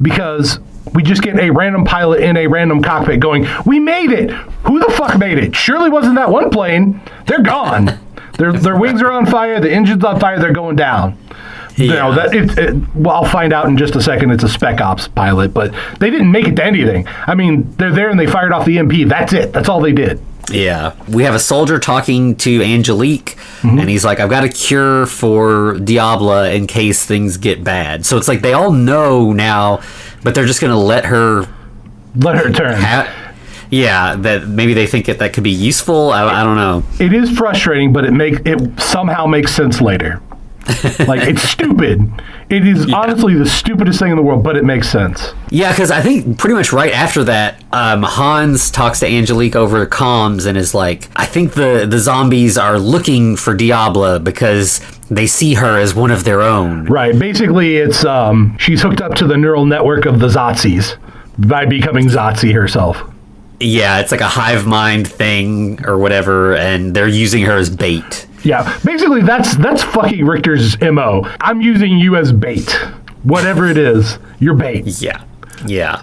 Because... we just get a random pilot in a random cockpit going, we made it! Who the fuck made it? Surely wasn't that one plane. They're gone. Their wings are on fire. The engine's on fire. They're going down. Yeah. Well, I'll find out in just a second. It's a Spec Ops pilot, but they didn't make it to anything. I mean, they're there and they fired off the EMP. That's it. That's all they did. Yeah. We have a soldier talking to Angelique, and he's like, I've got a cure for Diabla in case things get bad. So it's like they all know now, but they're just going to let her turn. That maybe they think that could be useful. I don't know. It is frustrating, but it somehow makes sense later. Like, it's stupid. It is honestly the stupidest thing in the world, but it makes sense. Yeah, because I think pretty much right after that, Hans talks to Angelique over comms and is like, I think the zombies are looking for Diabla because they see her as one of their own. Right. Basically, it's she's hooked up to the neural network of the Zazis by becoming Zazi herself. Yeah, it's like a hive mind thing or whatever, and they're using her as bait. Yeah, basically that's fucking Richter's MO. I'm using you as bait. Whatever it is, you're bait. Yeah.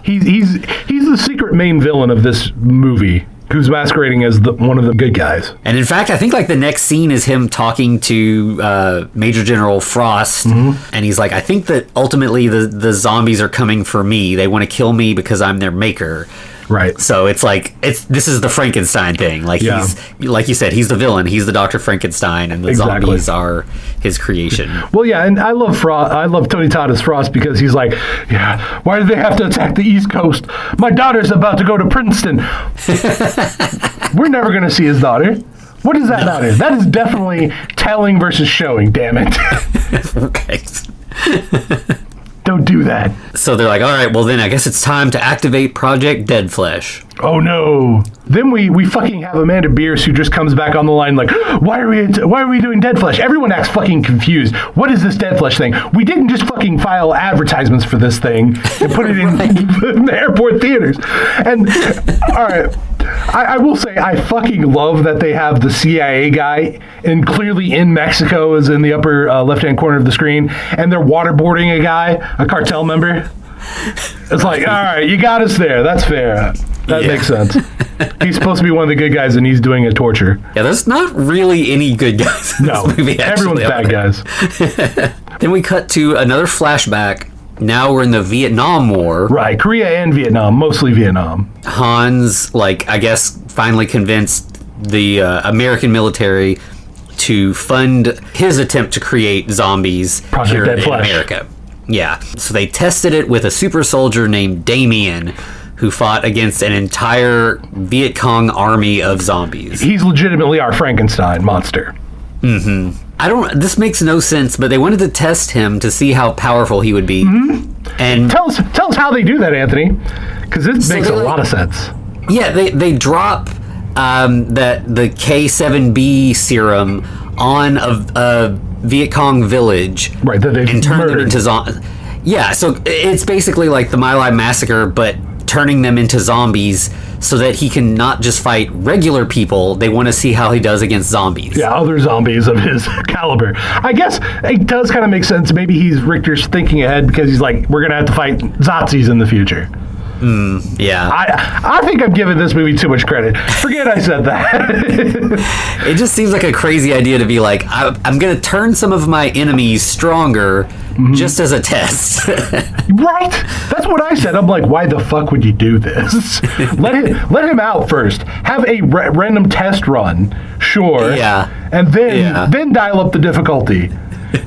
He's the secret main villain of this movie, who's masquerading as one of the good guys. And in fact, I think like the next scene is him talking to Major General Frost, and he's like, I think that ultimately the zombies are coming for me. They want to kill me because I'm their maker. Right. So it's like this is the Frankenstein thing. Like he's like you said, he's the villain. He's the Dr. Frankenstein, and the zombies are his creation. Well, yeah, and I love Frost. I love Tony Todd as Frost because he's like, yeah, why do they have to attack the East Coast? My daughter's about to go to Princeton. We're never going to see his daughter. What is that daughter? That is definitely telling versus showing. Damn it. Right. Don't do that. So they're like, all right, well then I guess it's time to activate Project Dead Flesh. Oh no. Then we fucking have Amanda Bierce who just comes back on the line like, why are we doing Dead Flesh? Everyone acts fucking confused. What is this Dead Flesh thing? We didn't just fucking file advertisements for this thing and put it in, in the airport theaters. And all right, I will say I fucking love that they have the CIA guy, and clearly in Mexico is in the upper left-hand corner of the screen, and they're waterboarding a guy, a cartel member. It's like, all right, you got us there. That's fair. That makes sense. He's supposed to be one of the good guys, and he's doing a torture. Yeah, there's not really any good guys in this movie, everyone's bad guys. Then we cut to another flashback. Now we're in the Vietnam War. Right, Korea and Vietnam, mostly Vietnam. Hans, like, I guess, finally convinced the American military to fund his attempt to create zombies here in America. Yeah. So they tested it with a super soldier named Damien, who fought against an entire Viet Cong army of zombies. He's legitimately our Frankenstein monster. This makes no sense, but they wanted to test him to see how powerful he would be. And tell us how they do that, Anthony, because it makes a lot of sense. Yeah, they drop the K7B serum on a Viet Cong village, right? That they've and turn murdered. them into zombies. Yeah, so it's basically like the My Lai massacre, but turning them into zombies so that he can not just fight regular people. They want to see how he does against zombies. Yeah, other zombies of his caliber. I guess it does kind of make sense. Maybe Richter's thinking ahead because he's like, we're going to have to fight Zazis in the future. Yeah. I think I'm giving this movie too much credit. Forget I said that. It just seems like a crazy idea to be like, I'm going to turn some of my enemies stronger just as a test. Right? That's what I said. I'm like, why the fuck would you do this? Let him out first. Have a random test run. Sure. Yeah. And then dial up the difficulty.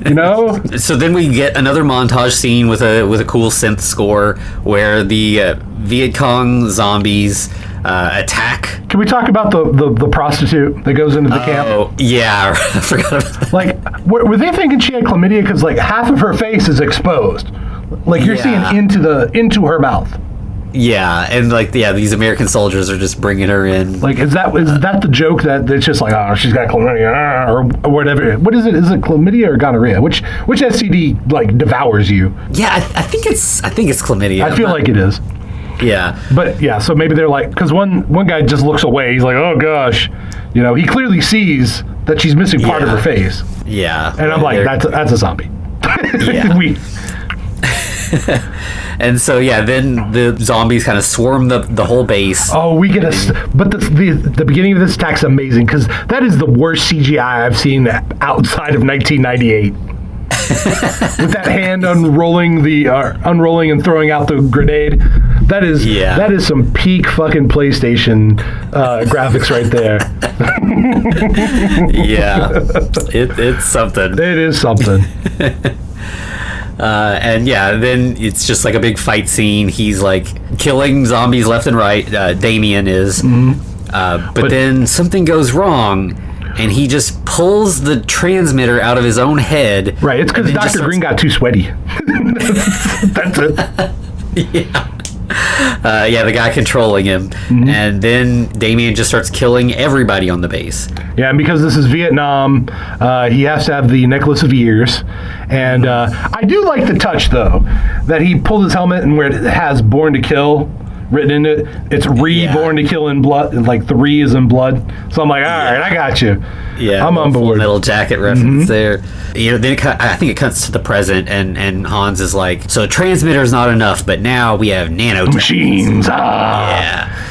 You know? So then we get another montage scene with a cool synth score where the Viet Cong zombies attack. Can we talk about the prostitute that goes into the camp? Oh, yeah. I forgot about that. Like, were they thinking she had chlamydia? Because, like, half of her face is exposed. Like, you're seeing into her mouth. Yeah, and like these American soldiers are just bringing her in. Like, is that the joke that it's just like, oh, she's got chlamydia or whatever? What is it? Is it chlamydia or gonorrhea? Which STD like devours you? Yeah, I think it's chlamydia. I feel like it is. Yeah, but yeah, so maybe they're like, because one guy just looks away. He's like, oh gosh, you know, he clearly sees that she's missing part of her face. Yeah, and I'm like, that's a zombie. Yeah. And so yeah, then the zombies kind of swarm the whole base. Oh, we get but the beginning of this attack's amazing because that is the worst CGI I've seen outside of 1998. With that hand unrolling and throwing out the grenade, that is some peak fucking PlayStation graphics right there. Yeah, it's something. It is something. And yeah, then it's just like a big fight scene. He's like killing zombies left and right. Damien is, but then something goes wrong. And he just pulls the transmitter out of his own head. Right, it's because Dr. Green got too sweaty. That's it. Yeah, the guy controlling him. And then Damien just starts killing everybody on the base. Yeah, and because this is Vietnam, he has to have the necklace of ears. And I do like the touch, though, that he pulled his helmet and where it has Born to Kill written in it, it's Reborn to Kill in blood, like the Re is in blood. So I'm like, all right, I got you. Yeah, I'm on board. Metal Jacket reference there. You know, then I think it cuts to the present, and Hans is like, so transmitter's not enough, but now we have nano machines. Yeah.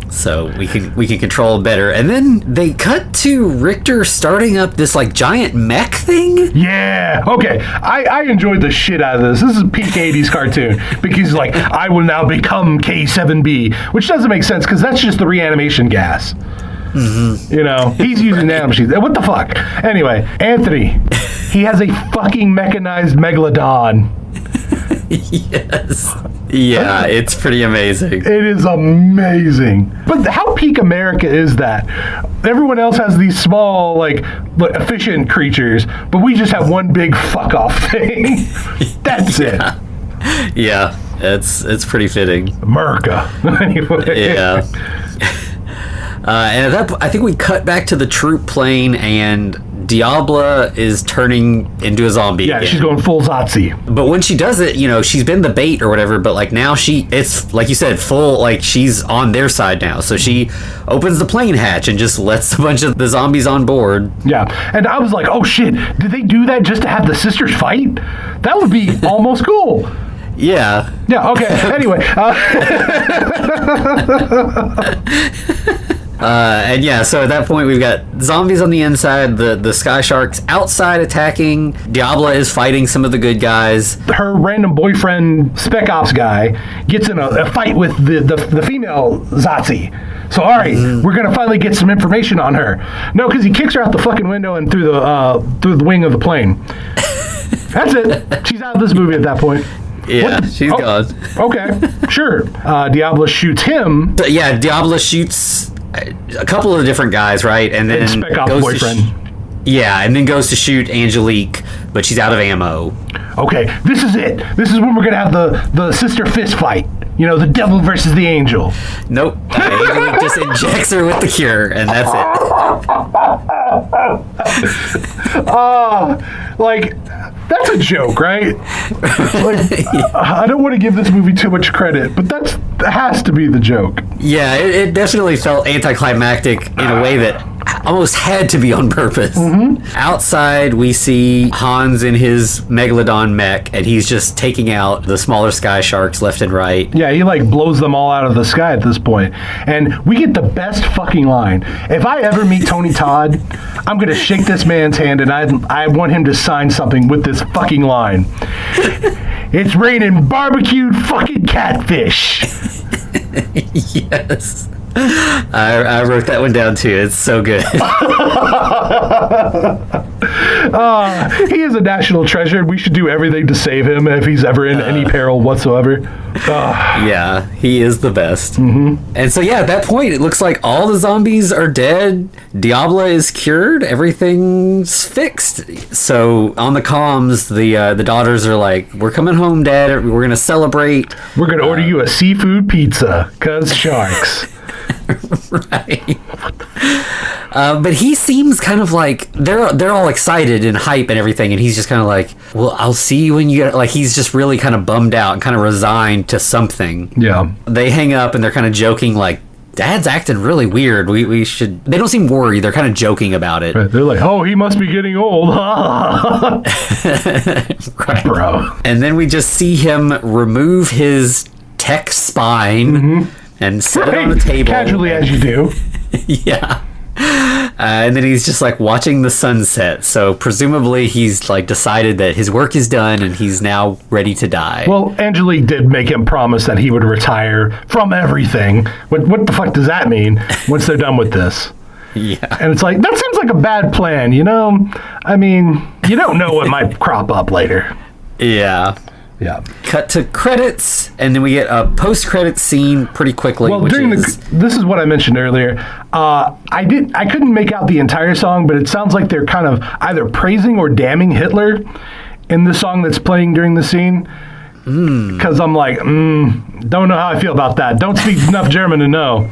So we can control better. And then they cut to Richter starting up this like giant mech thing. Yeah. Okay. I enjoyed the shit out of this. This is a peak 80s cartoon because he's like, I will now become K7B, which doesn't make sense because that's just the reanimation gas. You know, he's using nanomachines. What the fuck? Anyway, Anthony, he has a fucking mechanized megalodon. Yes. Yeah, it's pretty amazing. It is amazing. But how peak America is that? Everyone else has these small, like efficient creatures, but we just have one big fuck off thing. That's it. Yeah, it's pretty fitting. America. Anyway. Yeah. And at that, I think we cut back to the troop plane, and Diabla is turning into a zombie. Yeah, again. She's going full Zazi. But when she does it, you know, she's been the bait or whatever, but like now it's like you said, full, like she's on their side now. So she opens the plane hatch and just lets a bunch of the zombies on board. Yeah, and I was like, oh shit, did they do that just to have the sisters fight? That would be almost cool. Yeah. Yeah, okay. Anyway. And yeah, so at that point we've got zombies on the inside, the sky sharks outside attacking. Diabla is fighting some of the good guys. Her random boyfriend spec ops guy gets in a fight with the female Zazi. So all right, we're gonna finally get some information on her. No, because he kicks her out the fucking window and through the wing of the plane. That's it. She's out of this movie at that point. Yeah, she's gone. Okay, sure. Diabla shoots him. So, yeah, Diabla shoots a couple of different guys, right? And then spec off boyfriend. And then goes to shoot Angelique, but she's out of ammo. Okay, this is it. This is when we're gonna have the sister fist fight. You know, the devil versus the angel. Nope. Angelique just injects her with the cure, and that's it. Like, that's a joke, right? Like, I don't want to give this movie too much credit, but that has to be the joke. Yeah, it definitely felt anticlimactic in a way that almost had to be on purpose. Outside, we see Hans in his megalodon mech, and he's just taking out the smaller sky sharks left and right. Yeah, he like blows them all out of the sky at this point. And we get the best fucking line. If I ever meet Tony Todd, I'm going to shake this man's hand, and I want him to sign something with this fucking line. It's raining barbecued fucking catfish. Yes. I wrote that one down too. It's so good. He is a national treasure. We should do everything to save him if he's ever in any peril whatsoever. Yeah, he is the best. And so yeah, at that point, it looks like all the zombies are dead. Diabla is cured. Everything's fixed. So on the comms, the daughters are like, "We're coming home, Dad. We're gonna celebrate. We're gonna order you a seafood pizza, 'cause sharks." Right. But he seems kind of like they're all excited and hype and everything, and he's just kind of like, well, I'll see you when you get, like, he's just really kind of bummed out and kind of resigned to something. Yeah. They hang up and they're kind of joking like, Dad's acting really weird. We should. They don't seem worried. They're kind of joking about it. Right. They're like, oh, he must be getting old. Right. Bro. And then we just see him remove his tech spine and set it on the table. Casually, as you do. Yeah. And then he's just like watching the sunset. So presumably he's like decided that his work is done and he's now ready to die. Well, Angelique did make him promise that he would retire from everything. What the fuck does that mean once they're done with this? Yeah. And it's like, that seems like a bad plan, you know? I mean, you don't know what might crop up later. Yeah. Yeah. Cut to credits, and then we get a post-credit scene pretty quickly. Well, this is what I mentioned earlier. I couldn't make out the entire song, but it sounds like they're kind of either praising or damning Hitler in the song that's playing during the scene. Because I'm like, don't know how I feel about that. Don't speak enough German to know.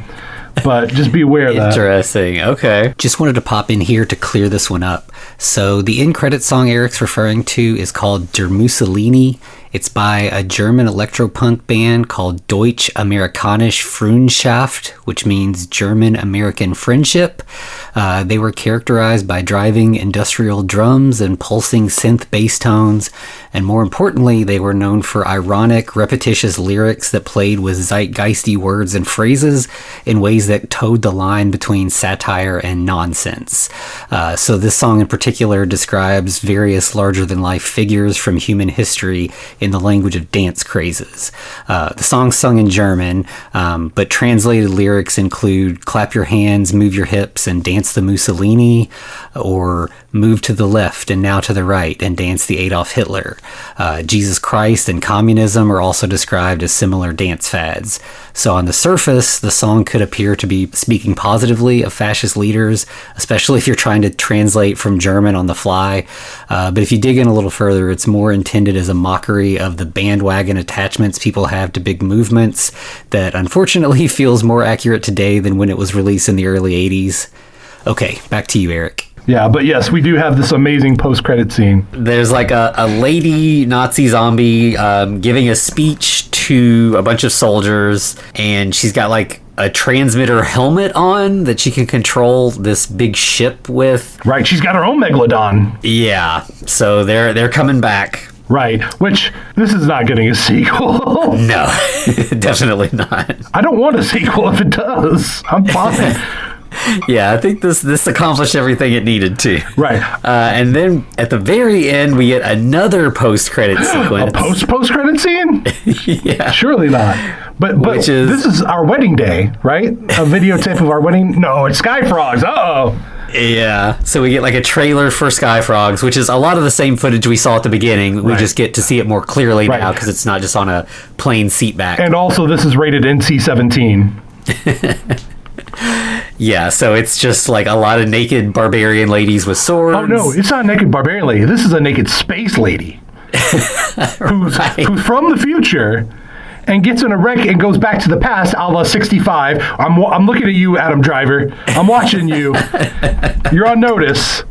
But just be aware of that. Interesting. Okay. Just wanted to pop in here to clear this one up. So the end credit song Eric's referring to is called Der Mussolini. It's by a German electropunk band called Deutsch Amerikanische Freundschaft, which means German-American friendship. They were characterized by driving industrial drums and pulsing synth bass tones. And more importantly, they were known for ironic, repetitious lyrics that played with zeitgeisty words and phrases in ways that towed the line between satire and nonsense. So this song in particular describes various larger-than-life figures from human history in the language of dance crazes. The song's sung in German, but translated lyrics include clap your hands, move your hips, and dance the Mussolini, or move to the left and now to the right and dance the Adolf Hitler. Jesus Christ and communism are also described as similar dance fads. So on the surface, the song could appear to be speaking positively of fascist leaders, especially if you're trying to translate from German on the fly. But if you dig in a little further, it's more intended as a mockery of the bandwagon attachments people have to big movements that unfortunately feels more accurate today than when it was released in the early 80s. Okay, back to you, Eric. Yeah, but yes, we do have this amazing post-credit scene. There's like a lady Nazi zombie giving a speech to a bunch of soldiers, and she's got like a transmitter helmet on that she can control this big ship with. Right, she's got her own megalodon. Yeah, so they're coming back. Right, which this is not getting a sequel. No, definitely not. I don't want a sequel if it does. I'm fine. Yeah, I think this accomplished everything it needed to. Right. And then at the very end, we get another post-credit sequence. A post-credit scene? Yeah. Surely not. But this is our wedding day, right? A videotape of our wedding? No, it's Sky Frogs. Uh-oh. Yeah, so we get like a trailer for Sky Frogs, which is a lot of the same footage we saw at the beginning. We just get to see it more clearly now because it's not just on a plain seat back. And also, this is rated NC-17. Yeah, so it's just like a lot of naked barbarian ladies with swords. Oh, no, it's not a naked barbarian lady. This is a naked space lady who's from the future and gets in a wreck and goes back to the past, a la 65. I'm looking at you, Adam Driver. I'm watching you. You're on notice.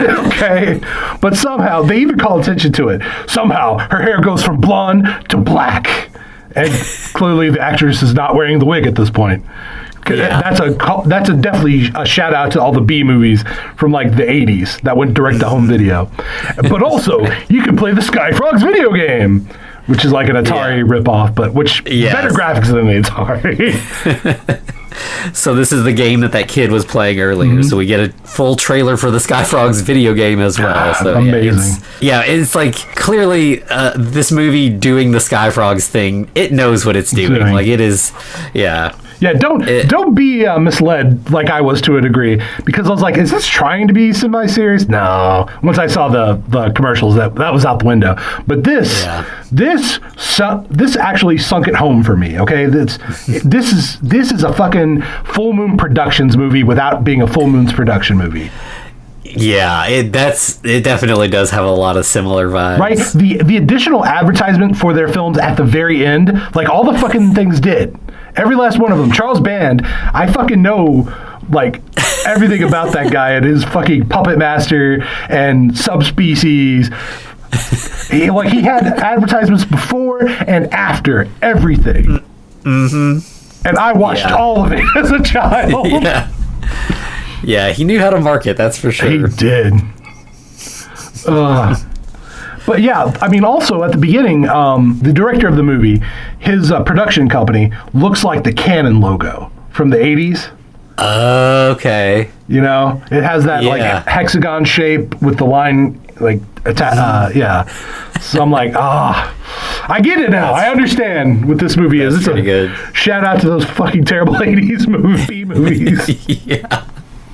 Okay? But somehow, they even call attention to it. Somehow, her hair goes from blonde to black. And clearly, the actress is not wearing the wig at this point. Yeah. That's definitely a shout out to all the B movies from like the 80s that went direct to home video. But also, you can play the Sky Frogs video game, which is like an Atari ripoff, but better graphics than the Atari. So this is the game that kid was playing earlier. Mm-hmm. So we get a full trailer for the Sky Frogs video game as well. So amazing. It's like clearly this movie doing the Sky Frogs thing. It knows what it's doing. Like it is, yeah. Yeah, don't be misled like I was to a degree, because I was like, is this trying to be semi-serious? No. Once I saw the commercials, that was out the window. But this actually sunk it home for me. Okay, this is a fucking Full Moon Productions movie without being a Full Moon's production movie. Yeah, it definitely does have a lot of similar vibes. Right? The additional advertisement for their films at the very end, like all the fucking things did. Every last one of them. Charles Band, I fucking know like everything about that guy and his fucking Puppet Master and Subspecies. He had advertisements before and after everything. Mm-hmm. And I watched all of it as a child. Yeah, he knew how to market, that's for sure. He did. But yeah, I mean, also at the beginning, the director of the movie, his production company looks like the Canon logo from the 80s. Okay. You know, it has that like hexagon shape with the line like yeah. So I'm like, I get it now. I understand what this movie is. It's pretty good. Shout out to those fucking terrible 80s movies. Yeah.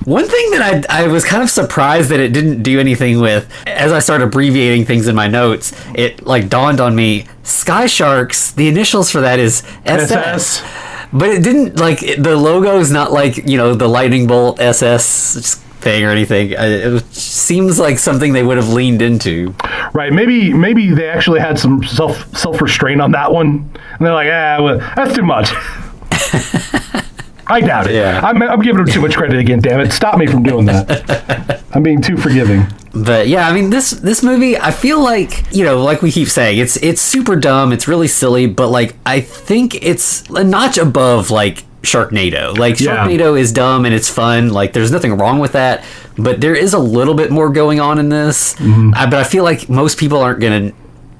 One thing that I was kind of surprised that it didn't do anything with, as I started abbreviating things in my notes, it like dawned on me, Sky Sharks, the initials for that is SS. But it didn't, like, the logo is not like, you know, the lightning bolt SS thing or anything. It seems like something they would have leaned into. Right. Maybe they actually had some self-restraint on that one. And they're like, well, that's too much. I doubt it. Yeah. I'm giving them too much credit again, damn it. Stop me from doing that. I'm being too forgiving. But yeah, I mean, this movie, I feel like, you know, like we keep saying, it's super dumb, it's really silly, but like, I think it's a notch above like Sharknado. Like, Sharknado is dumb and it's fun, like there's nothing wrong with that, but there is a little bit more going on in this. But I feel like most people aren't gonna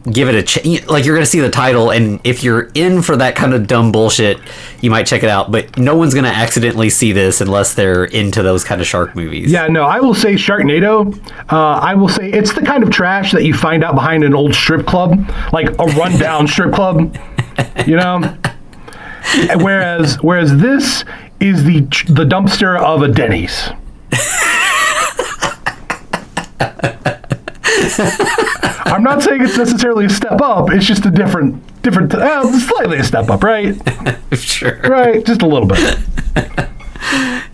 give it a chance. Like, you're gonna see the title, and if you're in for that kind of dumb bullshit, you might check it out, but no one's gonna accidentally see this unless they're into those kind of shark movies. Yeah, no, I will say Sharknado, I will say it's the kind of trash that you find out behind an old strip club, like a rundown strip club, you know? Whereas this is the dumpster of a Denny's. I'm not saying it's necessarily a step up. It's just a different, slightly a step up, right? Sure. Right, just a little bit.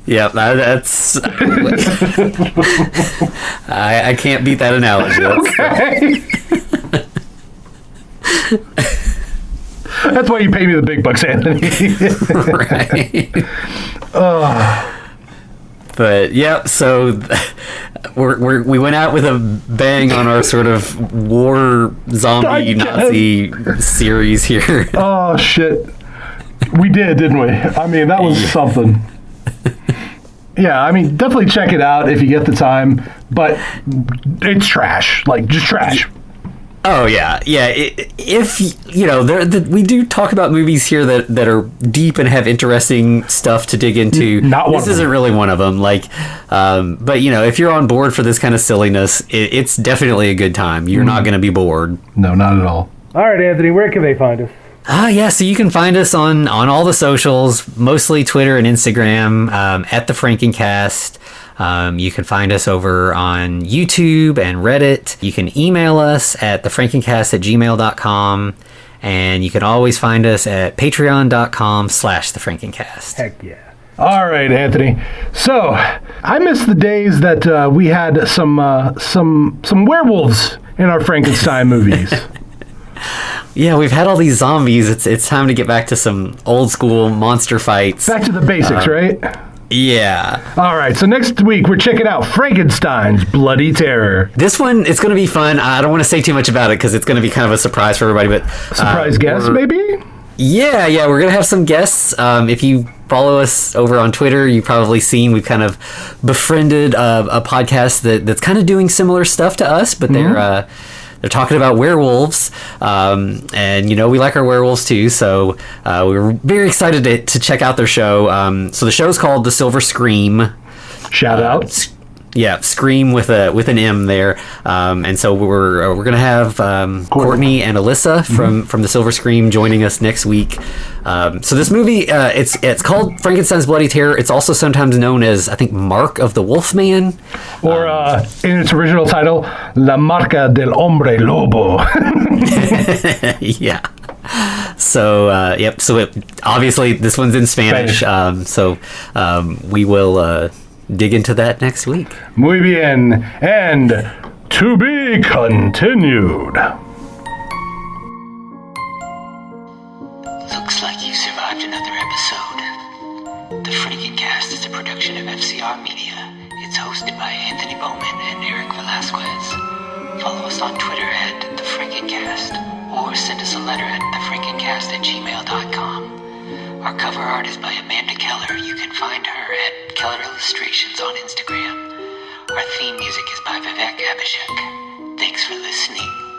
Yeah, that's. I can't beat that analogy. Okay. That's why you pay me the big bucks, Anthony. Right. But yeah, so we went out with a bang on our sort of war zombie Nazi series here. Oh shit, we did, didn't we? I mean, that was something. Yeah, I mean, definitely check it out if you get the time. But it's trash, like just trash. Oh yeah. If you know, we do talk about movies here that are deep and have interesting stuff to dig into. This isn't really one of them. Like, but you know, if you're on board for this kind of silliness, it's definitely a good time. You're not going to be bored. No, not at all. All right, Anthony, where can they find us? Yeah, so you can find us on all the socials, mostly Twitter and Instagram, at the Frankencast. You can find us over on YouTube and Reddit. You can email us at thefrankencast@gmail.com. And you can always find us at patreon.com/thefrankencast. Heck yeah. All right, Anthony. So I miss the days that we had some werewolves in our Frankenstein movies. Yeah, we've had all these zombies. It's time to get back to some old school monster fights. Back to the basics, right? Yeah. All right, so next week we're checking out Frankenstein's Bloody Terror. This one, it's going to be fun. I don't want to say too much about it because it's going to be kind of a surprise for everybody. But surprise guests, maybe? Yeah, we're going to have some guests. If you follow us over on Twitter, you've probably seen we've kind of befriended a podcast that's kind of doing similar stuff to us, but they're talking about werewolves, and you know, we like our werewolves too, so we were very excited to check out their show. So the show's called The Silver Scream. Shout out. Yeah, Scream with an M there. And so we're gonna have Courtney and Alyssa from The Silver Scream joining us next week. So this movie, it's called Frankenstein's Bloody Terror. It's also sometimes known as, I think, Mark of the Wolfman, or in its original title, La Marca del Hombre Lobo. Yeah. So obviously this one's in Spanish. So we will dig into that next week. Muy bien. And to be continued. Looks like you survived another episode. The Frankencast is a production of FCR Media. It's hosted by Anthony Bowman and Eric Velasquez. Follow us on Twitter at The Frankencast, or send us a letter at thefrankencast@gmail.com. Our cover art is by Amanda Keller. You can find her at Keller Illustrations on Instagram. Our theme music is by Vivek Abhishek. Thanks for listening.